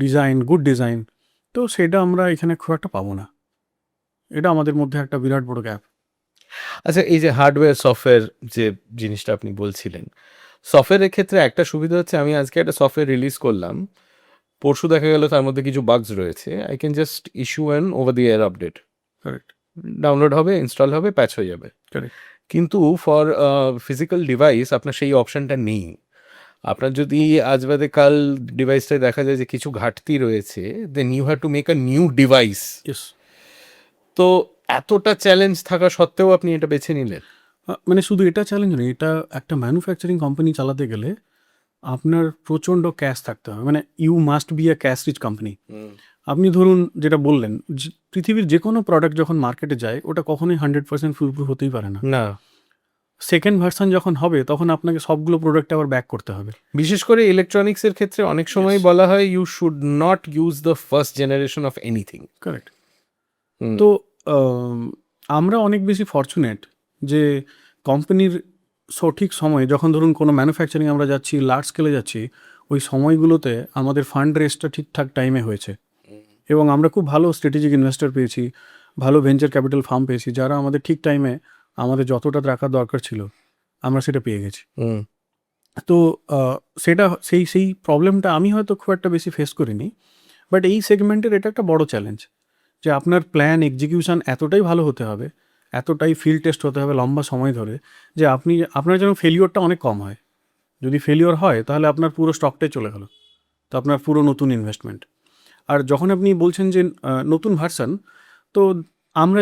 ডিজাইন, গুড ডিজাইন, তো সেটা আমরা এখানে খুব একটা পাবো না। এটা আমাদের মধ্যে একটা বিরাট বড় গ্যাপ। আচ্ছা, এই যে হার্ডওয়্যার সফটওয়্যার যে জিনিসটা আপনি বলছিলেন, সফটওয়্যারের ক্ষেত্রে একটা সুবিধা হচ্ছে, আমি আজকে একটা সফটওয়্যার রিলিজ করলাম, পরশু দেখা গেল তার মধ্যে কিছু বাগস রয়েছে, I can just issue an over the air update, correct, download হবে, ইনস্টল হবে, প্যাচ হয়ে যাবে। কারেক্ট। কিন্তু ফর ফিজিক্যাল ডিভাইস আপনার সেই অপশনটা নেই। আপনার যদি আজ বাদে কাল ডিভাইসটায় দেখা যায় যে কিছু ঘাটতি রয়েছে, then you have to make a new device. Yes. তো এতটা চ্যালেঞ্জ থাকা সত্ত্বেও আপনি এটা বেছে নিলেন? মানে শুধু এটা চ্যালেঞ্জ নেই, এটা একটা ম্যানুফ্যাকচারিং কোম্পানি চালাতে গেলে আপনার প্রচণ্ড ক্যাশ থাকতে হবে। মানে you must be a cash rich company. আপনি ধরুন যেটা বললেন, পৃথিবীর যে কোনো প্রোডাক্ট যখন মার্কেটে যায়, ওটা কখনোই 100% ফুলপ্রুফ হতেই পারে না। না, সেকেন্ড ভার্সন যখন হবে, তখন আপনাকে সবগুলো প্রোডাক্ট আবার ব্যাক করতে হবে। বিশেষ করে ইলেকট্রনিক্সের ক্ষেত্রে অনেক সময় বলা হয় you should not use the first generation of anything. Correct. তো আমরা অনেক বেশি ফরচুনেট যে কোম্পানির সঠিক সময়ে, যখন ধরুন কোনো ম্যানুফ্যাকচারিং আমরা যাচ্ছি, লার্জ স্কেলে যাচ্ছি, ওই সময়গুলোতে আমাদের ফান্ড রেজটা ঠিকঠাক টাইমে হয়েছে, এবং আমরা খুব ভালো স্ট্র্যাটেজিক ইনভেস্টর পেয়েছি, ভালো ভেঞ্চার ক্যাপিটাল ফার্ম পেয়েছি, যারা আমাদের ঠিক টাইমে আমাদের যতটা রাখার দরকার ছিল আমরা সেটা পেয়ে গেছি। হুম তো সেটা সেই প্রবলেমটা আমি হয়তো খুব একটা বেশি ফেস করিনি, বাট এই সেগমেন্টের এটা একটা বড় চ্যালেঞ্জ যে আপনার প্ল্যান এক্সিকিউশন এতটাই ভালো হতে হবে, এতটাই ফিল্ড টেস্ট হতে হবে লম্বা সময় ধরে, যে আপনার যেন ফেলিওরটা অনেক কম হয়। যদি ফেলিওর হয় তাহলে আপনার পুরো স্টকটাই চলে গেল, তো আপনার পুরো নতুন ইনভেস্টমেন্ট। আর যখন আপনি বলছেন যে নতুন ভার্সন, তো আমরা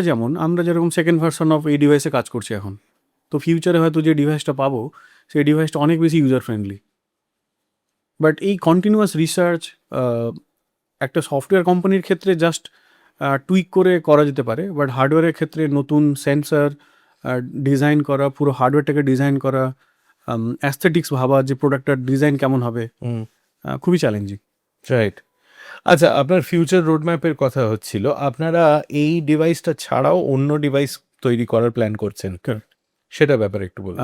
যেরকম সেকেন্ড ভার্সন অফ এই ডিভাইসে কাজ করছি এখন, তো ফিউচারে হয়তো যে ডিভাইসটা পাবো সেই ডিভাইসটা অনেক বেশি ইউজার ফ্রেন্ডলি। বাট এই কন্টিনিউয়াস রিসার্চ একটা সফটওয়্যার কোম্পানির ক্ষেত্রে জাস্ট টুইক করে করা যেতে পারে, বাট হার্ডওয়্যারের ক্ষেত্রে নতুন সেন্সর ডিজাইন করা, পুরো হার্ডওয়্যারটাকে ডিজাইন করা, অ্যাস্থেটিক্স ভাবা যে প্রোডাক্টটার ডিজাইন কেমন হবে, হুম খুবই চ্যালেঞ্জিং। রাইট। আচ্ছা, আপনার ফিউচার রোডম্যাপের কথা হচ্ছিল, আপনারা এই ডিভাইসটা ছাড়াও অন্য ডিভাইস তৈরি করার প্ল্যান করছেন, Correct. সেটা ব্যাপারে একটু বলুন।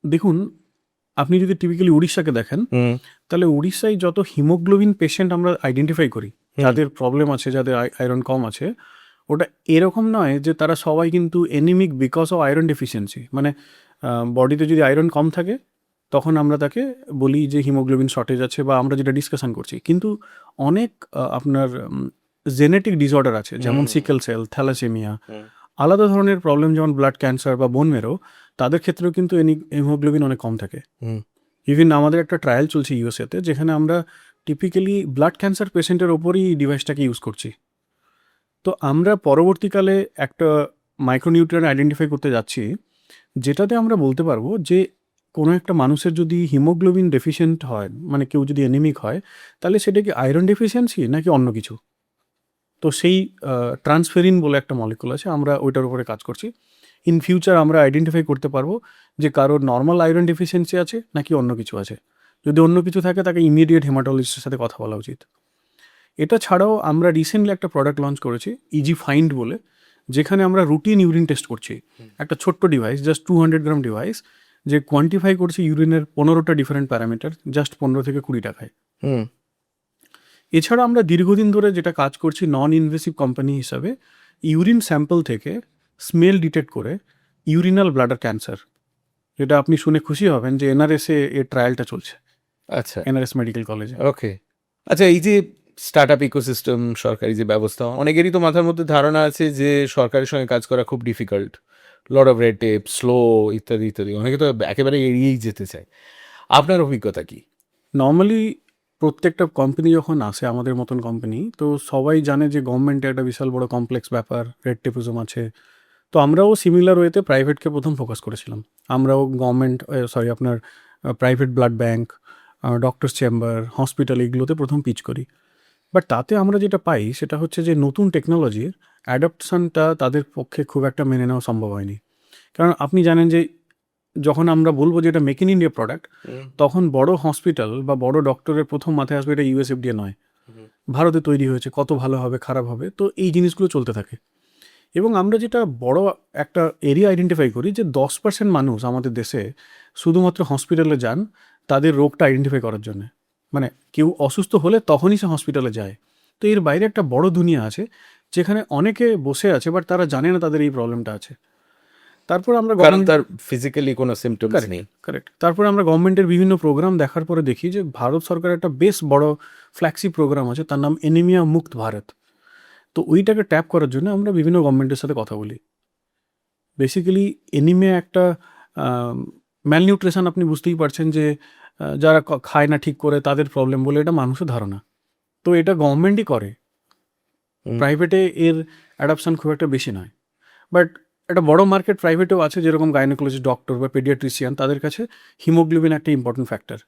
দেখুন, আপনি যদি টিপিক্যালি উড়িষ্যাকে দেখেন, হুম তাহলে উড়িষ্যায় যত হিমোগ্লোবিন পেশেন্ট আমরা আইডেন্টিফাই করি, যাদের প্রবলেম আছে, যাদের আয়রন কম আছে, ওটা এরকম নয় যে তারা সবাই কিন্তু anaemic because of iron deficiency. মানে বডিতে যদি আয়রন কম থাকে তখন আমরা তাকে বলি যে হিমোগ্লোবিন শর্টেজ আছে, বা আমরা যেটা ডিসকাশন করছি। কিন্তু অনেক আপনার জেনেটিক ডিসঅর্ডার আছে, যেমন সিকেল সেল, থ্যালাসেমিয়া, আলাদা ধরনের প্রবলেম, যেমন ব্লাড ক্যান্সার বা বোন মেরো, তাদের ক্ষেত্রেও কিন্তু হিমোগ্লোবিন অনেক কম থাকে। হুম ইভিন আমাদের একটা ট্রায়াল চলছে ইউএসএতে, যেখানে আমরা টিপিক্যালি ব্লাড ক্যান্সার পেশেন্টের ওপরই ডিভাইসটাকে ইউজ করছি। তো আমরা পরবর্তীকালে একটা মাইক্রোনিউট্রিয়েন্ট আইডেন্টিফাই করতে যাচ্ছি, যেটাতে আমরা বলতে পারবো যে কোনো একটা মানুষের যদি হিমোগ্লোবিন ডেফিসিয়েন্ট হয়, মানে কেউ যদি অ্যানিমিক হয়, তাহলে সেটা কি আয়রন ডেফিসিয়েন্সি নাকি অন্য কিছু। তো সেই ট্রান্সফেরিন বলে একটা মলিকুল আছে, আমরা ওইটার উপরে কাজ করছি। ইন ফিউচার আমরা আইডেন্টিফাই করতে পারবো যে কারোর নর্মাল আয়রন ডেফিসিয়েন্সি আছে নাকি অন্য কিছু আছে। যদি অন্য কিছু থাকে তাকে ইমিডিয়েট হেমাটোলজিস্টের সাথে কথা বলা উচিত। এটা ছাড়াও আমরা রিসেন্টলি একটা প্রোডাক্ট লঞ্চ করেছি, ইজি ফাইন্ড বলে, যেখানে আমরা রুটিন ইউরিন টেস্ট করছি। একটা ছোট্ট ডিভাইস, জাস্ট 200 গ্রাম ডিভাইস, যে কোয়ান্টিফাই করছে ইউরিনের 15টা ডিফারেন্ট প্যারামিটার জাস্ট 15 থেকে 20 টাকায়। হুম এছাড়া আমরা দীর্ঘদিন ধরে যেটা কাজ করছি নন ইনভেসিভ কোম্পানি হিসাবে, ইউরিন স্যাম্পল থেকে স্মেল ডিটেক্ট করে ইউরিনাল ব্লাডার ক্যান্সার, যেটা আপনি শুনে খুশি হবেন যে এনআরএসে এর ট্রায়ালটা চলছে, আচ্ছা এনআরএস মেডিকেল কলেজে। ওকে। আচ্ছা, এই যে স্টার্ট আপ ইকোসিস্টেম, সরকারি যে ব্যবস্থা, অনেকেরই তো মাথার মধ্যে ধারণা আছে যে সরকারের সঙ্গে কাজ করা খুব difficult, lot of red tape, slow, ইত্যাদি ইত্যাদি, অনেকে তো একেবারে এড়িয়েই যেতে চায়। আপনার অভিজ্ঞতা কি? নর্মালি প্রত্যেকটা কোম্পানি যখন আসে, আমাদের মতন কোম্পানি, তো সবাই জানে যে গভর্নমেন্টে একটা বিশাল বড় কমপ্লেক্স ব্যাপার, রেড টেপিজম আছে। তো আমরাও সিমিলার ওয়েতে প্রাইভেটকে প্রথম ফোকাস করেছিলাম। আমরাও আপনার private blood bank, doctors chamber, hospital, এগুলোতে প্রথম পিচ করি। বাট তাতে আমরা যেটা পাই সেটা হচ্ছে যে নতুন টেকনোলজির অ্যাডাপ্টেশনটা তাদের পক্ষে খুব একটা মেনে নেওয়া সম্ভব হয়নি। কারণ আপনি জানেন যে যখন আমরা বলবো যে এটা মেক ইন ইন্ডিয়া প্রোডাক্ট, তখন বড় হসপিটাল বা বড় ডক্টরের প্রথম মাথায় আসবে এটা ইউএসএফডিএ নয়, ভারতে তৈরি হয়েছে, কত ভালো হবে খারাপ হবে, তো এই জিনিসগুলো চলতে থাকে। এবং আমরা যেটা বড় একটা এরিয়া আইডেন্টিফাই করি যে 10% মানুষ আমাদের দেশে শুধুমাত্র হসপিটালে যান তাদের রোগটা আইডেন্টিফাই করার জন্য। মানে কেউ অসুস্থ হলে তখনই সে হসপিটালে যায়। তো এর বাইরে একটা বড় দুনিয়া আছে যেখানে অনেকে বসে আছে, বাট তারা জানে না তাদের এই প্রবলেমটা আছে। তারপর আমরা কারণ তার ফিজিক্যালি কোনো সিমটমস নেই। কারেক্ট। তারপরে আমরা গভর্নমেন্টের বিভিন্ন প্রোগ্রাম দেখার পরে দেখি যে ভারত সরকারের একটা বেশ বড় ফ্ল্যাগশিপ প্রোগ্রাম আছে, তার নাম এনিমিয়া মুক্ত ভারত। তো ওইটাকে ট্যাপ করার জন্য আমরা বিভিন্ন গভর্নমেন্টের সাথে কথা বলি। বেসিক্যালি এনিমিয়া একটা ম্যালনিউট্রিশন, আপনি বুঝতেই পারছেন যে যারা খায় না ঠিক করে তাদের প্রবলেম বলে এটা মানুষের ধারণা। তো এটা গভর্নমেন্টই করে, প্রাইভেটে এর অ্যাডাপশন খুব একটা বেশি নয়। বাট একটা বড় মার্কেট প্রাইভেটেও আছে, যেরকম গাইনোকোলজিস্ট ডক্টর বা পেডিয়াট্রিশিয়ান, তাদের কাছে হিমোগ্লোবিন একটা ইম্পর্টেন্ট ফ্যাক্টর।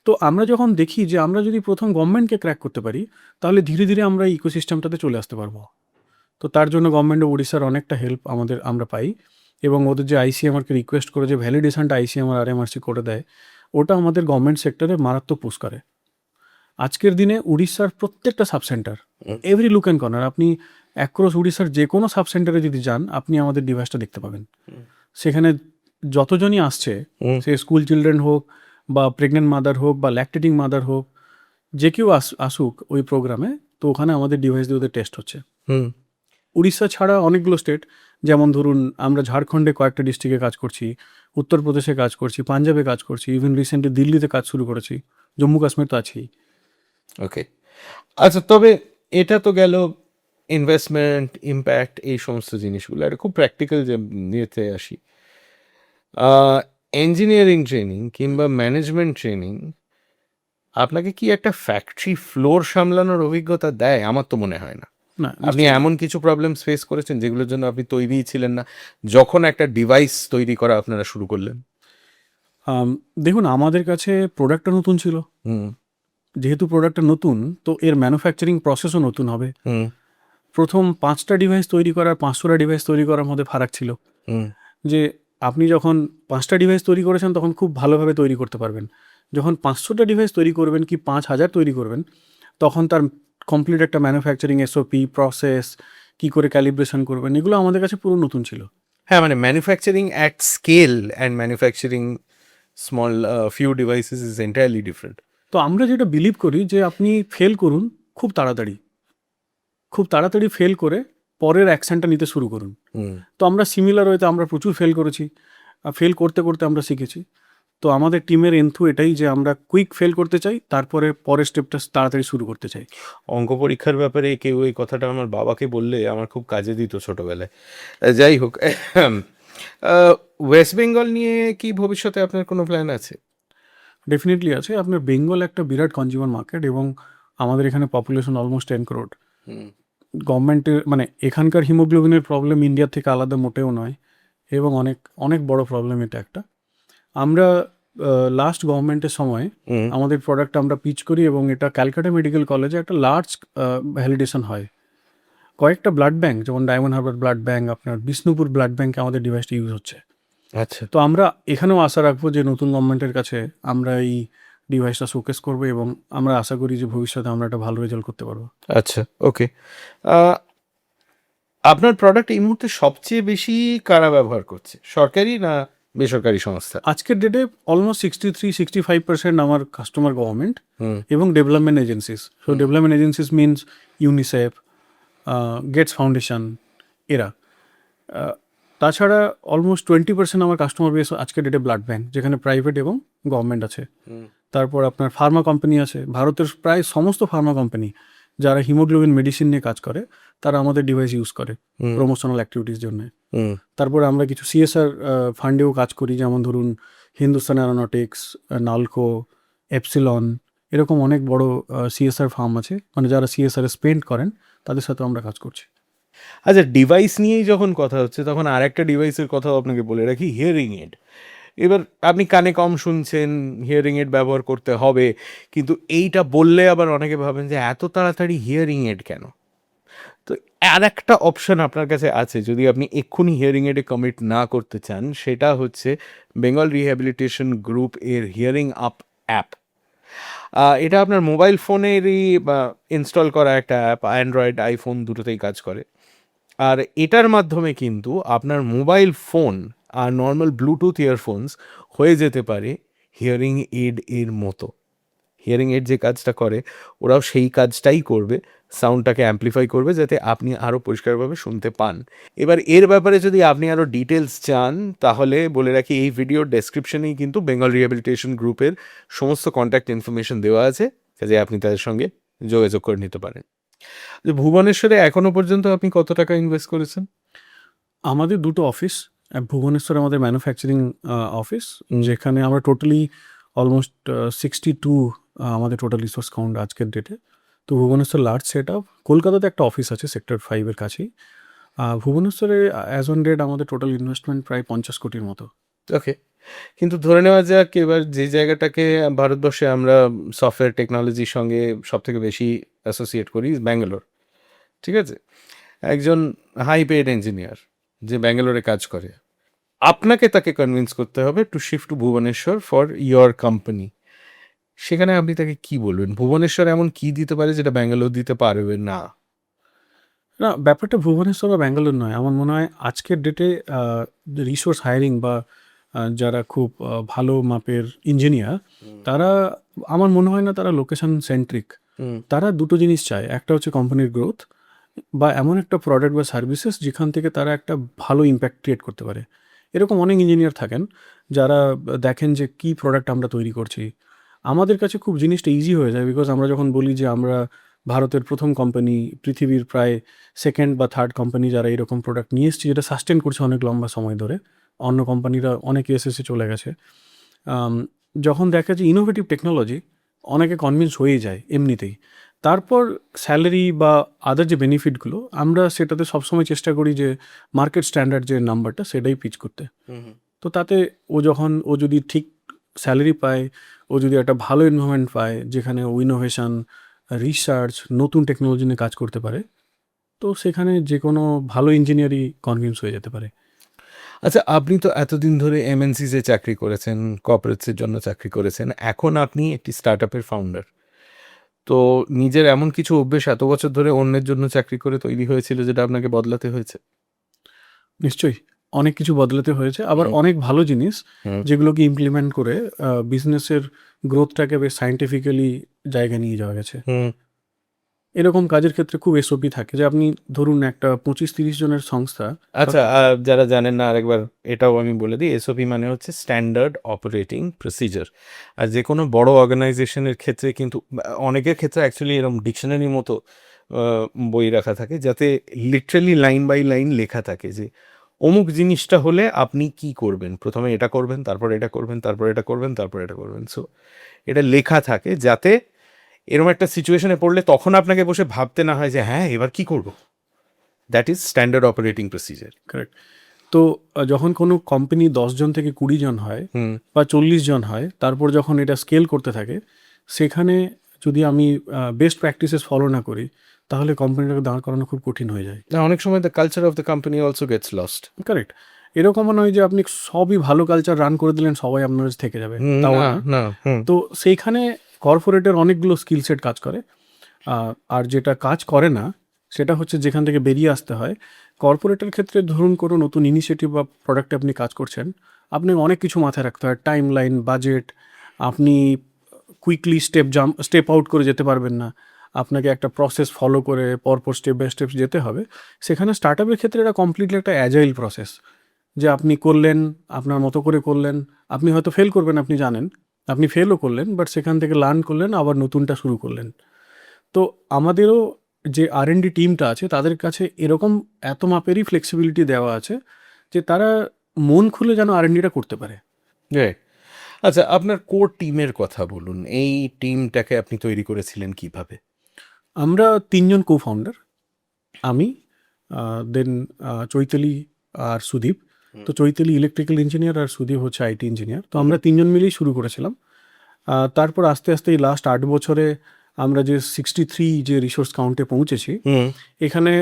তো আমরা যখন দেখি যে আমরা যদি প্রথম গভর্নমেন্টকে ক্র্যাক করতে পারি, তাহলে ধীরে ধীরে আমরা ইকোসিস্টেমটাতে চলে আসতে পারবো। তো তার জন্য গভর্নমেন্ট অফ উড়িষ্যার অনেকটা হেল্প আমরা পাই, এবং ওদের যে আইসিএমআরকে রিকোয়েস্ট করে যে ভ্যালিডেশনটা আইসিএমআর আরএমআরসি করে দেয়, ওটা আমাদের গভর্নমেন্ট সেক্টরে মারাত্মক পুশ করে। আজকের দিনে উড়িষ্যার প্রত্যেকটা sub centre, every look and corner, আপনি অ্যাক্রস উড়িষ্যার যে কোনো সাবসেন্টারে যদি যান, আপনি আমাদের ডিভাইসটা দেখতে পাবেন। সেখানে যতজনই আসছে, সে স্কুল চিলড্রেন হোক বা প্রেগনেন্ট মাদার হোক বা ল্যাকটেটিং মাদার হোক, যে কেউ আসুক ওই প্রোগ্রামে, তো ওখানে আমাদের ডিভাইস দিয়ে ওদের টেস্ট হচ্ছে। উড়িষ্যা ছাড়া অনেকগুলো স্টেট, যেমন ধরুন আমরা ঝাড়খণ্ডে কয়েকটা ডিস্ট্রিক্টে কাজ করছি, উত্তরপ্রদেশে কাজ করছি, পাঞ্জাবে কাজ করছি, ইভেন রিসেন্টলি দিল্লিতে কাজ শুরু করেছি, জম্মু কাশ্মীর তো আছেই। ওকে, আচ্ছা, তবে এটা তো গেল ইনভেস্টমেন্ট, ইম্প্যাক্ট, এই সমস্ত জিনিসগুলো। একটা খুব প্র্যাকটিক্যাল যে নিয়েতে আসি, ইঞ্জিনিয়ারিং ট্রেনিং কিংবা ম্যানেজমেন্ট ট্রেনিং আপনাকে কি একটা ফ্যাক্টরি ফ্লোর সামলানোর অভিজ্ঞতা দেয়? আমার তো মনে হয় না। না, আপনি এমন কিছু প্রবলেমস ফেস করেছেন যেগুলোর জন্য আপনি তৈরিই ছিলেন না যখন একটা ডিভাইস তৈরি করা আপনারা শুরু করলেন? দেখুন, আমাদের কাছে প্রোডাক্টটা নতুন ছিল। হুম যেহেতু প্রোডাক্টটা নতুন, তো এর ম্যানুফ্যাকচারিং প্রসেসও নতুন হবে। হুম প্রথম 5টা ডিভাইস তৈরি করার 500টা ডিভাইস তৈরি করার মধ্যে ফারাক ছিল। হুম যে আপনি যখন 5টা ডিভাইস তৈরি করেছেন তখন খুব ভালোভাবে তৈরি করতে পারবেন। যখন 500টা ডিভাইস তৈরি করবেন কি 5000 তৈরি করবেন, তখন তার কমপ্লিট একটা ম্যানুফ্যাকচারিং এসওপি প্রসেস, কি করে ক্যালিব্রেশন করবেন, এগুলো আমাদের কাছে পুরো নতুন ছিল। হ্যাঁ, মানে manufacturing at scale and manufacturing small few devices is entirely different. তো আমরা যেটা বিলিভ করি যে আপনি ফেল করুন খুব তাড়াতাড়ি, খুব তাড়াতাড়ি ফেল করে পরের অ্যাকশনটা নিতে শুরু করুন। হুম তো আমরা সিমিলার ওয়েতে আমরা প্রচুর ফেল করেছি, ফেল করতে করতে আমরা শিখেছি। তো আমাদের টিমের এন্থু এটাই যে আমরা কুইক ফেল করতে চাই, তারপরে পরের স্টেপটা তাড়াতাড়ি শুরু করতে চাই। অঙ্ক পরীক্ষার ব্যাপারে কেউ এই কথাটা আমার বাবাকে বললে আমার খুব কাজে দিত ছোটবেলায়। যাই হোক, ওয়েস্ট বেঙ্গল নিয়ে কি ভবিষ্যতে আপনার কোনো প্ল্যান আছে? ডেফিনেটলি আছে। আপনার বেঙ্গল একটা বিরাট কনজিউমার মার্কেট এবং আমাদের এখানে পপুলেশন অলমোস্ট 10 crore। হুম গভর্নমেন্টের মানে এখানকার হিমোগ্লোবিনের প্রবলেম ইন্ডিয়ার থেকে আলাদা মোটেও নয়, এবং অনেক অনেক বড় প্রবলেম এটা একটা। আমরা লাস্ট গভর্নমেন্টের সময় হুম আমাদের প্রোডাক্ট আমরা পিচ করি এবং এটা ক্যালকাটা মেডিকেল কলেজে একটা লার্জ ভ্যালিডেশন হয়। কয়েকটা ব্লাড ব্যাঙ্ক, যেমন ডায়মন্ড হারবার ব্লাড ব্যাঙ্ক, আপনার বিষ্ণুপুর ব্লাড ব্যাঙ্কে আমাদের ডিভাইসটা ইউজ হচ্ছে। আচ্ছা তো আমরা এখানেও আশা রাখবো যে নতুন গভর্নমেন্টের কাছে আমরা এই ডিভাইসটা শোকেস করবো এবং আমরা আশা করি যে ভবিষ্যতে আমরা একটা ভালো রেজাল্ট করতে পারবো। আচ্ছা, ওকে। আপনার প্রোডাক্ট এই মুহূর্তে সবচেয়ে বেশি কারা ব্যবহার করছে, সরকারি না বেসরকারি সংস্থা? আজকের ডেটে অলমোস্ট 63-65% আমার কাস্টমার গভর্নমেন্ট হুম এবং development agencies. So development agencies means UNICEF, Gates Foundation, এরা। আহ, তাছাড়া অলমোস্ট 20% আমার কাস্টমার বেস আজকের ডেটে ব্লাড ব্যাঙ্ক, যেখানে প্রাইভেট এবং গভর্নমেন্ট আছে। হুম তারপর আপনার ফার্মা কোম্পানি আছে, ভারতের প্রায় সমস্ত ফার্মা কোম্পানি যারা হিমোগ্লোবিন মেডিসিন নিয়ে কাজ করে তারা আমাদের ডিভাইস ইউজ করে হুম প্রমোশনাল অ্যাক্টিভিটিস জন্য। হুম তারপরে আমরা কিছু সিএসআর ফান্ডেও কাজ করি, যেমন ধরুন হিন্দুস্তান অ্যারোনটিক্স, নালকো, এপসিলন, এরকম অনেক বড় সিএসআর ফার্ম আছে, মানে যারা সিএসআর স্পেন্ড করেন তাদের সাথে আমরা কাজ করছি। আচ্ছা, ডিভাইস নিয়েই যখন কথা হচ্ছে তখন আর একটা ডিভাইসের কথাও আপনাকে বলে রাখি, হিয়ারিং এড। এবার আপনি কানে কম শুনছেন, হিয়ারিং এড ব্যবহার করতে হবে, কিন্তু এইটা বললে আবার অনেকে ভাবেন যে এত তাড়াতাড়ি হিয়ারিং এড কেন? তো আর একটা অপশন আপনার কাছে আছে যদি আপনি এক্ষুনি হিয়ারিং এডে কমিট না করতে চান, সেটা হচ্ছে বেঙ্গল রিহ্যাবিলিটেশন গ্রুপ এর হিয়ারিং আপ অ্যাপ। এটা আপনার মোবাইল ফোনেরই ইনস্টল করা একটা অ্যাপ, অ্যান্ড্রয়েড আইফোন দুটোতেই কাজ করে। আর এটার মাধ্যমে কিন্তু আপনার মোবাইল ফোন আর নর্মাল ব্লুটুথ ইয়ারফোনস হয়ে যেতে পারে হিয়ারিং এড এর মতো। হিয়ারিং এড যে কাজটা করে ওরাও সেই কাজটাই করবে, সাউন্ডটাকে অ্যাম্প্লিফাই করবে যাতে আপনি আরও পরিষ্কারভাবে শুনতে পান। এবার এর ব্যাপারে যদি আপনি আরও ডিটেলস চান তাহলে বলে রাখি এই ভিডিওর ডেসক্রিপশনেই কিন্তু বেঙ্গল রিহ্যাবিলিটেশন গ্রুপের সমস্ত কন্ট্যাক্ট ইনফরমেশন দেওয়া আছে, কাজে আপনি তাদের সঙ্গে যোগাযোগ করে নিতে পারেন। যে ভুবনেশ্বরে এখনো পর্যন্ত আপনি কত টাকা ইনভেস্ট করেছেন? আমাদের দুটো অফিস, ভুবনেশ্বরে আমাদের ম্যানুফ্যাকচারিং অফিস, যেখানে আমরা টোটালি অলমোস্ট 62 আমাদের টোটাল রিসোর্স কাউন্ট আজকের ডেটে। তো ভুবনেশ্বর লার্জ সেট আপ। কলকাতাতে একটা অফিস আছে সেক্টর 5-এর কাছেই। ভুবনেশ্বরে অ্যাজ অন ডেট আমাদের টোটাল ইনভেস্টমেন্ট প্রায় 50 কোটির মতো। ওকে, কিন্তু ধরে নেওয়া যাক এবার যে জায়গাটাকে ভারতবর্ষে আমরা সফটওয়্যার টেকনোলজির সঙ্গে সব থেকে বেশি অ্যাসোসিয়েট করি, ব্যাঙ্গালোর। ঠিক আছে, একজন হাই পেড ইঞ্জিনিয়ার যে ব্যাঙ্গালোরে কাজ করে, আপনাকে তাকে কনভিন্স করতে হবে to shift to Bhubaneswar for your company. সেখানে আপনি তাকে কি বলবেন? ভুবনেশ্বর এমন কি দিতে পারে যেটা ব্যাঙ্গালোর দিতে পারবে না? না, ব্যাপারটা ভুবনেশ্বর বা ব্যাঙ্গালোর নয়। আমার মনে হয় আজকের ডেটে রিসোর্স হায়ারিং বা যারা খুব ভালো মাপের ইঞ্জিনিয়ার, তারা আমার মনে হয় না তারা লোকেশন সেন্ট্রিক। হুম তারা দুটো জিনিস চায়, একটা হচ্ছে কোম্পানির গ্রোথ বা এমন একটা প্রোডাক্ট বা সার্ভিসেস যেখান থেকে তারা একটা ভালো ইম্প্যাক্ট ক্রিয়েট করতে পারে। এরকম অনেক ইঞ্জিনিয়ার থাকেন যারা দেখেন যে কী প্রোডাক্ট আমরা তৈরি করছি। আমাদের কাছে খুব জিনিসটা ইজি হয়ে যায়, বিকজ আমরা যখন বলি যে আমরা ভারতের প্রথম কোম্পানি, পৃথিবীর প্রায় সেকেন্ড বা থার্ড কোম্পানি যারা এরকম প্রোডাক্ট নিয়ে এসেছি যেটা সাস্টেন করছে অনেক লম্বা সময় ধরে, অন্য কোম্পানিরা অনেক এসে চলে গেছে। আম, যখন দেখা যায় ইনোভেটিভ টেকনোলজি, অনেকে কনভিন্স হয়ে যায় এমনিতেই। তারপর স্যালারি বা আদার যে বেনিফিটগুলো, আমরা সেটাতে সবসময় চেষ্টা করি যে মার্কেট স্ট্যান্ডার্ড যে নাম্বারটা সেটাই পিচ করতে। তো তাতে ও যদি ঠিক স্যালারি পায়, ও যদি একটা ভালো এনভায়রনমেন্ট পায় যেখানে ও ইনোভেশন, রিসার্চ, নতুন টেকনোলজি নিয়ে কাজ করতে পারে, তো সেখানে যে কোনো ভালো ইঞ্জিনিয়ারই কনভিন্স হয়ে যেতে পারে। আচ্ছা, আপনি তো এতদিন ধরে এমএনসিতে চাকরি করেছেন, কর্পোরেটসের জন্য চাকরি করেছেন, এখন আপনি একটি স্টার্ট আপের ফাউন্ডার। তো নিজের এমন কিছু অভ্যেস এত বছর ধরে অন্যের জন্য চাকরি করে তৈরি হয়েছিল যেটা আপনাকে বদলাতে হয়েছে? নিশ্চয়ই অনেক কিছু বদলাতে হয়েছে, আবার হুম, অনেক ভালো জিনিস হুম, যেগুলোকে ইমপ্লিমেন্ট করে বিজনেসের গ্রোথটাকে বেশ সায়েন্টিফিক্যালি জায়গা নিয়ে যাওয়া গেছে। হুম। এরকম কাজের ক্ষেত্রে খুব এসওপি থাকে, যে আপনি ধরুন একটা 25-30 জনের সংস্থা। আচ্ছা, যারা জানেন না আরেকবার এটাও আমি বলে দিই, এসওপি মানে হচ্ছে স্ট্যান্ডার্ড অপারেটিং প্রসিজার। আর যে কোনো বড় অর্গানাইজেশনের ক্ষেত্রে কিন্তু অনেকের ক্ষেত্রে অ্যাকচুয়ালি এরকম ডিকশনারির মতো বই রাখা থাকে, যাতে লিটারালি লাইন বাই লাইন লেখা থাকে যে অমুক জিনিসটা হলে আপনি কি করবেন, প্রথমে এটা করবেন, তারপর এটা করবেন, তারপর এটা করবেন, তারপর এটা করবেন। সো এটা লেখা থাকে যাতে এরকম একটা সিচুয়েশনে পড়লে তখন আপনাকে বসে ভাবতে না হয় যে হ্যাঁ এবার কি করব। That is standard operating procedure. Correct. তো যখন কোনো কোম্পানি 10 জন থেকে 20 জন হয় হুম। বা 40 জন হয়, তারপর যখন এটা স্কেল করতে থাকে, সেখানে যদি আমি বেস্ট প্র্যাকটিসেস ফলো না করি, তাহলে কোম্পানিটাকে দাঁড় করানো খুব কঠিন হয়ে যায়। না, অনেক সময় the culture of the company also gets lost. Correct. এরকমও নয় যে আপনি সবই ভালো কালচার রান করে দিলেন, সবাই আপনার কাছে থেকে যাবে, তাও না, না। না, হুম, তো সেইখানে কর্পোরেটের অনেকগুলো স্কিল সেট কাজ করে। আর যেটা কাজ করে না, সেটা হচ্ছে যেখান থেকে বেরিয়ে আসতে হয়। কর্পোরেটের ক্ষেত্রে ধরুন কোনো নতুন ইনিশিয়েটিভ বা প্রোডাক্টে আপনি কাজ করছেন, আপনি অনেক কিছু মাথায় রাখতে হয়, টাইম লাইন, বাজেট। আপনি কুইকলি স্টেপ আউট করে যেতে পারবেন না, আপনাকে একটা প্রসেস ফলো করে পরপর স্টেপ বাই স্টেপ যেতে হবে। সেখানে স্টার্ট আপের ক্ষেত্রে এটা কমপ্লিটলি একটা অ্যাজাইল প্রসেস, যে আপনি করলেন, আপনার মতো করে করলেন। আপনি হয়তো ফেল করবেন, আপনি জানেন, আপনি ফেলও করলেন, বাট সেখান থেকে লার্ন করলেন, আবার নতুনটা শুরু করলেন। তো আমাদেরও যে আর&ডি টিমটা আছে, তাদের কাছে এরকম এত মাপেরই ফ্লেক্সিবিলিটি দেওয়া আছে যে তারা মন খুলে যেন আর&ডিটা করতে পারে। রাইট। আচ্ছা, আপনার কোর টিমের কথা বলুন। এই টিমটাকে আপনি তৈরি করেছিলেন কিভাবে? আমরা 3 জন কো-ফাউন্ডার, আমি, দেন চৈতালি আর সুদীপ। তো চৈতালি ইলেকট্রিক্যাল ইঞ্জিনিয়ার আর সুদীপ হচ্ছে আইটি ইঞ্জিনিয়ার। তো আমরা 3 জন মিলেই শুরু করেছিলাম। তারপর আস্তে আস্তে এই লাস্ট 8 বছরে আমরা যে 63 যে রিসোর্স কাউন্টে পৌঁছেছি, হুম, এখানে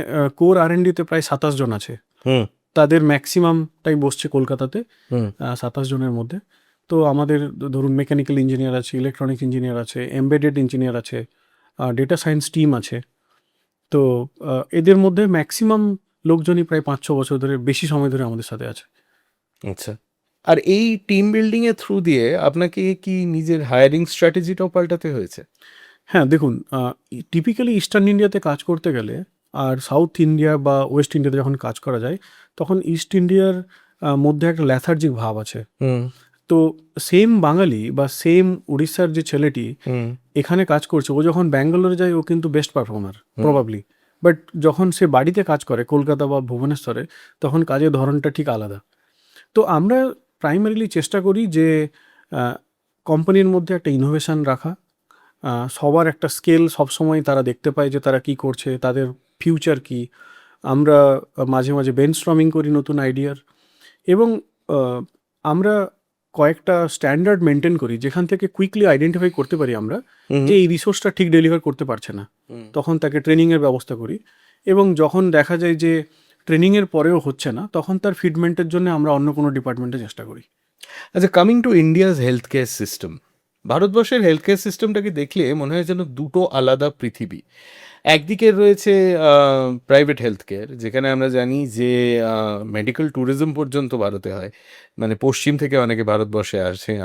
কোর আর&ডিতে প্রায় 27 জন আছে। হুম, তাদের ম্যাক্সিমামটাই বসছে কলকাতাতে, হুম। 27 জনের মধ্যে। তো আমাদের ধরুন মেকানিক্যাল ইঞ্জিনিয়ার আছে, ইলেকট্রনিক্স ইঞ্জিনিয়ার আছে, এমবেডেড ইঞ্জিনিয়ার আছে, ডেটা সায়েন্স টিম আছে। তো এদের মধ্যে ম্যাক্সিমাম লোকজনই প্রায় 5-6 বছর ধরে, বেশি সময় ধরে আমাদের সাথে আছে। আচ্ছা। আর এই টিম বিল্ডিং এর থ্রু দিয়ে আপনাকে কি নিজের হায়ারিং স্ট্র্যাটেজিটাও পাল্টাতে হয়েছে? হ্যাঁ, দেখুন, টিপিক্যালি ইস্টার্ন ইন্ডিয়াতে কাজ করতে গেলে আর সাউথ ইন্ডিয়া বা ওয়েস্ট ইন্ডিয়াতে যখন কাজ করা যায়, তখন ইস্ট ইন্ডিয়ার মধ্যে একটা ল্যাথার্জিক ভাব আছে। হুম, তো সেম বাঙালি বা সেম উড়িষ্যার যে ছেলেটি হুম, এখানে কাজ করছে, ও যখন ব্যাঙ্গালোরে যায় ও কিন্তু বেস্ট পারফর্মার প্রবাবলি। বাট যখন সে বাড়িতে কাজ করে কলকাতা বা ভুবনেশ্বরে, তখন কাজের ধরনটা ঠিক আলাদা। তো আমরা প্রাইমারিলি চেষ্টা করি যে কোম্পানির মধ্যে একটা ইনোভেশন রাখা, সবার একটা স্কেল সবসময় তারা দেখতে পায় যে তারা কি করছে, তাদের ফিউচার কি। আমরা মাঝে মাঝে ব্রেনস্টর্মিং করি নতুন আইডিয়ার, এবং আহ, আমরা কয়েকটা স্ট্যান্ডার্ড মেনটেন করি যেখান থেকে কুইকলি আইডেন্টিফাই করতে পারি আমরা হুম, যে এই রিসোর্সটা ঠিক ডেলিভার করতে পারছে না। হুম। তখন তাকে ট্রেনিংয়ের ব্যবস্থা করি, এবং যখন দেখা যায় যে ট্রেনিংয়ের পরেও হচ্ছে না, তখন তার ফিডমেন্টের জন্য আমরা অন্য কোনো ডিপার্টমেন্টে চেষ্টা করি। আচ্ছা, coming to India's health care system. ভারতবর্ষের হেলথ কেয়ার সিস্টেমটাকে দেখলে মনে হয় যেন দুটো আলাদা পৃথিবী। একদিকে রয়েছে প্রাইভেট হেলথ কেয়ার, যেখানে আমরা জানি যে মেডিকেল ট্যুরিজম পর্যন্ত ভারতে হয়। মানে পশ্চিম থেকে অনেকে ভারতবর্ষে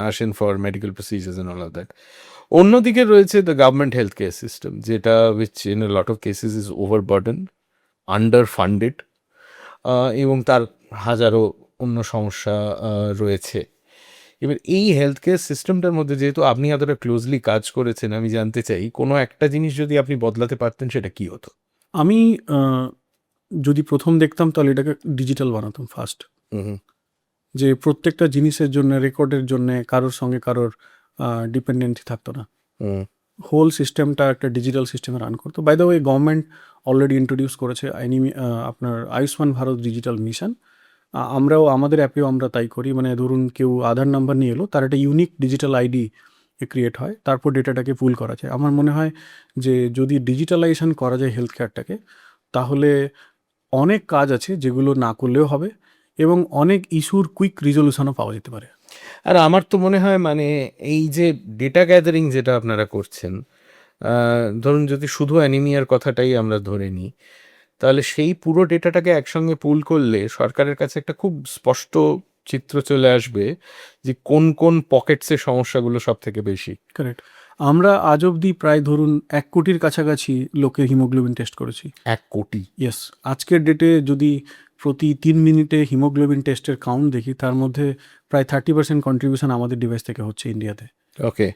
আসেন for medical procedures and all of that. অন্যদিকে রয়েছে the government health care system, যেটা which in a lot of cases is overburden, under funded এবং তার হাজারো অন্য সমস্যা রয়েছে। এবার এই হেলথ কেয়ার সিস্টেমটার মধ্যে যেহেতু আপনি এতটা ক্লোজলি কাজ করেছেন, আমি জানতে চাই কোনো একটা জিনিস যদি আপনি বদলাতে পারতেন সেটা কি হতো? আমি যদি প্রথম দেখতাম তাহলে এটাকে ডিজিটাল বানাতাম ফার্স্ট, হুম যে প্রত্যেকটা জিনিসের জন্য রেকর্ডের জন্য কারোর সঙ্গে কারোর ডিপেন্ডেন্সি থাকতো না, হুম হোল সিস্টেমটা একটা ডিজিটাল সিস্টেমে রান করতো। By the way government already introduce করেছে আপনার আয়ুষ্মান ভারত ডিজিটাল মিশন। আমরাও আমাদের অ্যাপেও আমরা তাই করি, মানে ধরুন কেউ আধার নাম্বার নিয়ে এলো, তার একটা ইউনিক ডিজিটাল আইডি ক্রিয়েট হয়, তারপর ডেটাটাকে পুল করা যায়। আমার মনে হয় যে যদি ডিজিটালাইজেশন করা যায় হেলথ কেয়ারটাকে, তাহলে অনেক কাজ আছে যেগুলো না করলেও হবে, এবং অনেক ইস্যুর কুইক রিজলিউশনও পাওয়া যেতে পারে। আর আমার তো মনে হয় মানে এই যে ডেটা গ্যাদারিং যেটা আপনারা করছেন, ধরুন যদি শুধু অ্যানিমিয়ার কথাটাই আমরা ধরে নিই, তাহলে সেই পুরো ডেটাটাকে একসঙ্গে পুল করলে সরকারের কাছে একটা খুব স্পষ্ট চিত্র চলে আসবে যে কোন কোন পকেটসে সমস্যাগুলো সব থেকে বেশি। কারেক্ট। আমরা আজ অবধি প্রায় ধরুন 1 কোটির কাছাকাছি লোকের হিমোগ্লোবিন টেস্ট করেছি। 1 কোটি? ইয়েস, আজকের ডেটে যদি প্রতি 3 মিনিটে হিমোগ্লোবিন টেস্টের কাউন্ট দেখি, তার মধ্যে প্রায় 30% কন্ট্রিবিউশন আমাদের ডিভাইস থেকে হচ্ছে ইন্ডিয়াতে। ওকে।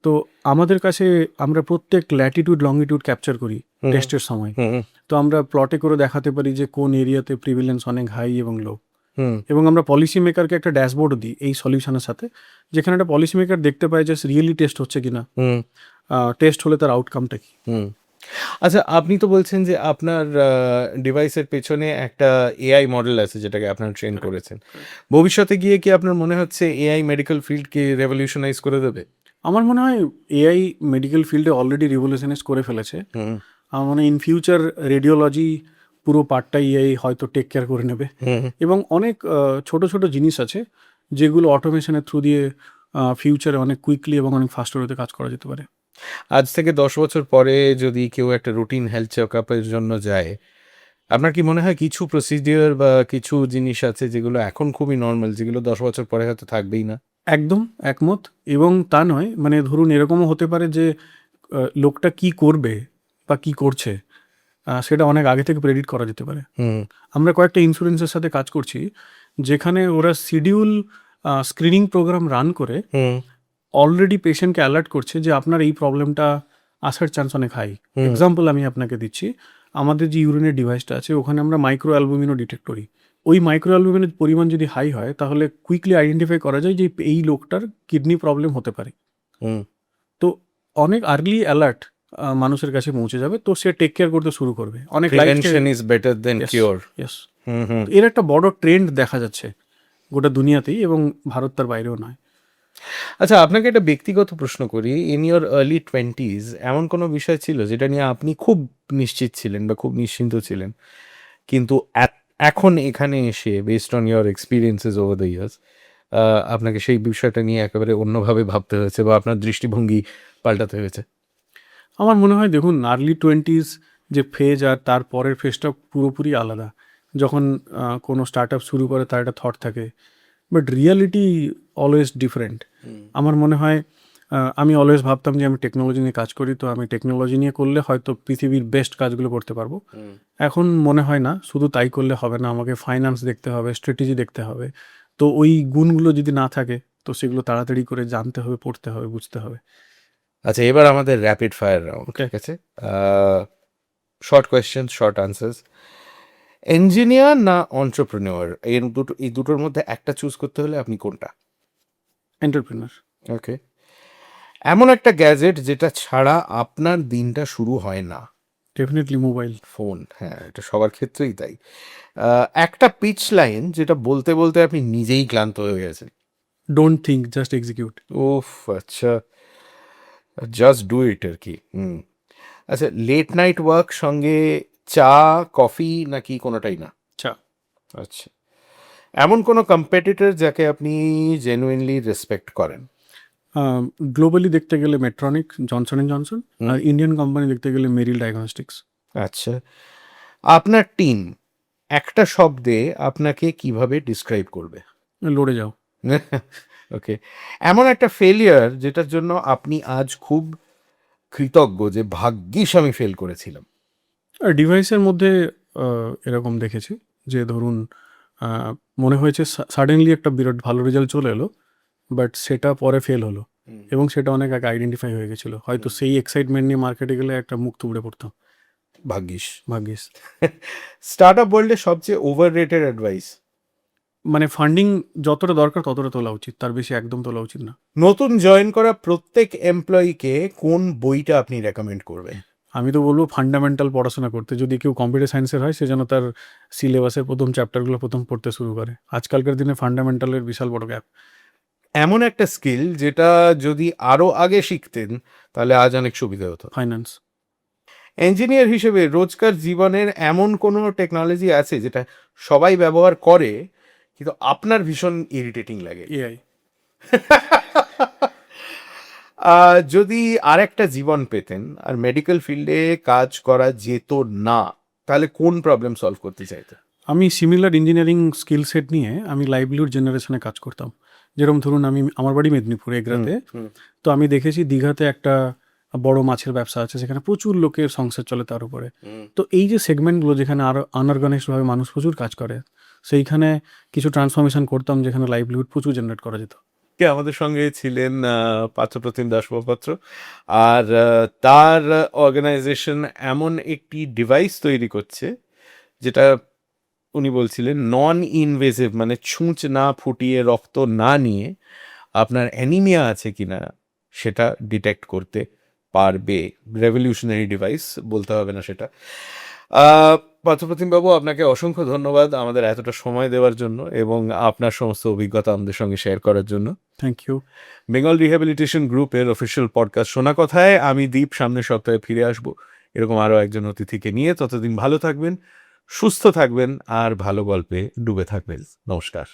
তো আমাদের কাছে আমরা প্রত্যেক ল্যাটিটিউড লংগিটিউড ক্যাপচার করি টেস্টের সময়। হুম তো আমরা প্লটে করে দেখাতে পারি যে কোন এরিয়াতে প্রিভিলেন্স অনেক হাই এবং লো, হুম এবং আমরা পলিসি মেকারকে একটা ড্যাশবোর্ডও দিই এই সলিউশনের সাথে, যেখানে একটা পলিসি মেকার দেখতে পায় যে রিয়েলি টেস্ট হচ্ছে কিনা, হুম টেস্ট হলে তার আউটকামটা কি। হুম। আচ্ছা, আপনি তো বলছেন যে আপনার ডিভাইসের পেছনে একটা এআই মডেল আছে যেটাকে আপনারা ট্রেন করেছেন। ভবিষ্যতে গিয়ে কি আপনার মনে হচ্ছে এআই মেডিকেল ফিল্ডকে রেভলিউশনাইজ করে দেবে? আমার মনে হয় এআই মেডিকেল ফিল্ডে অলরেডি রিভলিউশনাইজ করে ফেলেছে। হুম আমার মনে হয় ইন ফিউচার রেডিওলজি পুরো পার্টটা এআই হয়তো টেক কেয়ার করে নেবে, হুম। এবং অনেক ছোট ছোট জিনিস আছে যেগুলো অটোমেশনের থ্রু দিয়ে ফিউচারে অনেক কুইকলি এবং অনেক ফাস্টার হতে কাজ করা যেতে পারে। আজ থেকে 10 বছর পরে যদি কেউ একটা রুটিন হেলথ চেক আপের জন্য যায়, আপনার কি মনে হয় কিছু প্রসিডিওর বা কিছু জিনিস আছে যেগুলো এখন খুবই নর্মাল, যেগুলো 10 বছর পরে হয়তো থাকবেই না? একদম একমত। এবং তা নয়, মানে ধরুন এরকমও হতে পারে যে লোকটা কি করবে বা কি করছে সেটা অনেক আগে থেকে প্রেডিক্ট করা যেতে পারে। হুম আমরা কয়েকটা ইন্স্যুরেন্সের সাথে কাজ করছি, যেখানে ওরা শিডিউল স্ক্রিনিং প্রোগ্রাম রান করে হুম অলরেডি পেশেন্টকে অ্যালার্ট করছে যে আপনার এই প্রবলেমটা আসার চান্স অনেক হাই। এক্সাম্পল আমি আপনাকে দিচ্ছি, আমাদের যে ইউরিনের ডিভাইসটা আছে ওখানে আমরা মাইক্রো অ্যালবুমিনও ডিটেক্ট করি। ওই মাইক্রো অ্যালবুমিনের পরিমাণ যদি হাই হয়, তাহলে কুইকলি আইডেন্টিফাই করা যায় যে এই লোকটার কিডনি প্রবলেম হতে পারে। হুম। তো অনেক আর্লি অ্যালার্ট মানুষের কাছে পৌঁছে যাবে, তো সে টেক কেয়ার করতে শুরু করবে। অনেক prevention is better than cure. Yes, hmm hmm. এর একটা বড় ট্রেন্ড দেখা যাচ্ছে গোটা দুনিয়াতেই, এবং ভারত তার বাইরেও নয়। আচ্ছা, আপনাকে একটা ব্যক্তিগত প্রশ্ন করি। ইন ইয়োর আর্লি 20s এমন কোনো বিষয় ছিল যেটা নিয়ে আপনি খুব নিশ্চিত ছিলেন বা খুব নিশ্চিন্ত ছিলেন, কিন্তু এখন এখানে এসে based on your experiences over the years আপনাকে সেই বিষয়টা নিয়ে একেবারে অন্যভাবে ভাবতে হয়েছে বা আপনার দৃষ্টিভঙ্গি পাল্টাতে হয়েছে? আমার মনে হয় দেখুন, আর্লি 20s যে ফেজ আর তার পরের ফেজটা পুরোপুরি আলাদা। যখন কোনো স্টার্ট আপ শুরু করে তার একটা থট থাকে, বাট রিয়ালিটি অলওয়েজ ডিফারেন্ট। আমার মনে হয় আমি অলওয়েজ ভাবতাম যে আমি টেকনোলজি নিয়ে কাজ করি, তো আমি টেকনোলজি নিয়ে করলে হয়তো পৃথিবীর বেস্ট কাজগুলো করতে পারবো। এখন মনে হয় না শুধু তাই করলে হবে না, আমাকে ফাইন্যান্স দেখতে হবে, স্ট্র্যাটেজি দেখতে হবে। তো ওই গুণগুলো যদি না থাকে, তো সেগুলো তাড়াতাড়ি করে জানতে হবে, পড়তে হবে, বুঝতে হবে। আচ্ছা, এবার আমাদের র্যাপিড ফায়ার রাউন্ড, Okay. ঠিক আছে? Short question, short answers. Engineer না অন্টারপ্রেনিউর, এই দুটোর মধ্যে একটা চুজ করতে হলে আপনি কোনটা? এন্টারপ্রেনার। ওকে। এমন একটা গ্যাজেট যেটা ছাড়া আপনার দিনটা শুরু হয় না? Definitely mobile. ফোন, হ্যাঁ, এটা সবার ক্ষেত্রেই তাই। একটা পিচ লাইন যেটা বলতে বলতে আপনি নিজেই ক্লান্ত হয়ে গেছেন? Don't think, just execute. উফ, আচ্ছা, জাস্ট ডু ইট আর কি। হুম। আচ্ছা, লেট নাইট ওয়ার্ক সঙ্গে চা, কফি নাকি কোনোটাই না? আচ্ছা, আচ্ছা। এমন কোনো কম্পিটিটর যাকে আপনি জেনুইনলি রেসপেক্ট করেন? গ্লোবালি দেখতে গেলে মেট্রনিক, জনসন অ্যান্ড জনসন, আর ইন্ডিয়ান কোম্পানি দেখতে গেলে মেরিল ডায়াগনস্টিক্স। আচ্ছা, আপনার টিম একটা শব্দে আপনাকে কিভাবে ডিসক্রাইব করবে? লড়ে যাও। ওকে। এমন একটা ফেলিয়ার যেটার জন্য আপনি আজ খুব কৃতজ্ঞ যে ভাগ্যিস আমি ফেল করেছিলাম? আর ডিভাইসের মধ্যে এরকম দেখেছি যে ধরুন মনে হয়েছে সাডেনলি একটা বিরাট ভালো রেজাল্ট চলে এলো, বাট সেটা পরে ফেল হলো এবং সেটা অনেক আগে আইডেন্টিফাই হয়ে গেছিলো। হয়তো সেই এক্সাইটমেন্ট নিয়ে মার্কেটে গেলে একটা মুখ তুবড়ে পড়তাম। ভাগ্যিস। ভাগ্যিস। স্টার্ট আপ ওয়ার্ল্ডে সবচেয়ে ওভার রেটেড অ্যাডভাইস? মানে ফান্ডিং যতটা দরকার ততটা তোলা উচিত, তার বেশি একদম তোলা উচিত না। নতুন জয়েন করা প্রত্যেক এমপ্লয়িকে কোন বইটা আপনি রেকমেন্ড করবেন? আমি তো বলবো ফান্ডামেন্টাল পড়াশোনা করতে। যদি কেউ কম্পিউটার সায়েন্সের হয় সে যেন তার সিলেবাসের প্রথম চ্যাপ্টারগুলো প্রথম পড়তে শুরু করে। আজকালকার দিনে ফান্ডামেন্টালের বিশাল বড় গ্যাপ। এমন একটা স্কিল যেটা যদি আরো আগে শিখতেন তাহলে আজ অনেক সুবিধা হতো। ফাইন্যান্স। ইঞ্জিনিয়ার হিসেবে রোজকার জীবনের এমন কোনো টেকনোলজি আছে যেটা সবাই ব্যবহার করে কিন্তু আপনার ভীষণ ইরিটেটিং লাগে? এআই। যদি আরেকটা জীবন পেতেন আর মেডিকেল ফিল্ডে কাজ করা যেত না, তাহলে কোন প্রবলেম সলভ করতে চাইতেন? আমি সিমিলার ইঞ্জিনিয়ারিং স্কিল সেট নিয়ে আমি লাইভলিহুড জেনারেশনে কাজ করতাম। যেরকম ধরুন আমার বাড়ি মেদিনীপুর এগরাতে। তো আমি দেখেছি দীঘাতে একটা বড় মাছের ব্যবসা আছে, সেখানে প্রচুর লোকের সংসার চলে তার উপরে। তো এই যে সেগমেন্টগুলো যেখানে আরও আনঅর্গানাইজডভাবে মানুষ প্রচুর কাজ করে, সেইখানে কিছু ট্রান্সফরমেশন করতাম যেখানে লাইভলিহুড প্রচুর জেনারেট করা যেত। কে আমাদের সঙ্গে ছিলেন পার্থপ্রতিম দাস মহাপাত্র, আর তার অর্গানাইজেশন এমন একটি ডিভাইস তৈরি করছে যেটা উনি বলছিলেন নন ইনভেসিভ, মানে ছুঁচ না ফুটিয়ে রক্ত না নিয়ে আপনার অ্যানিমিয়া আছে কিনা সেটা ডিটেক্ট করতে পারবে। রেভলিউশনারি ডিভাইস বলতে হবে না সেটা। পার্থপ্রতিম বাবু, আপনাকে অসংখ্য ধন্যবাদ আমাদের এতটা সময় দেওয়ার জন্য এবং আপনার সমস্ত অভিজ্ঞতা আমাদের সঙ্গে শেয়ার করার জন্য। Thank you. বেঙ্গল রিহ্যাবিলিটেশন গ্রুপের অফিসিয়াল পডকাস্ট শোনা কথায় আমি দীপ সামনের সপ্তাহে ফিরে আসব এরকম আরও একজন অতিথিকে নিয়ে। ততদিন ভালো থাকবেন, সুস্থ থাকবেন আর ভালো গল্পে ডুবে থাকবেন। নমস্কার।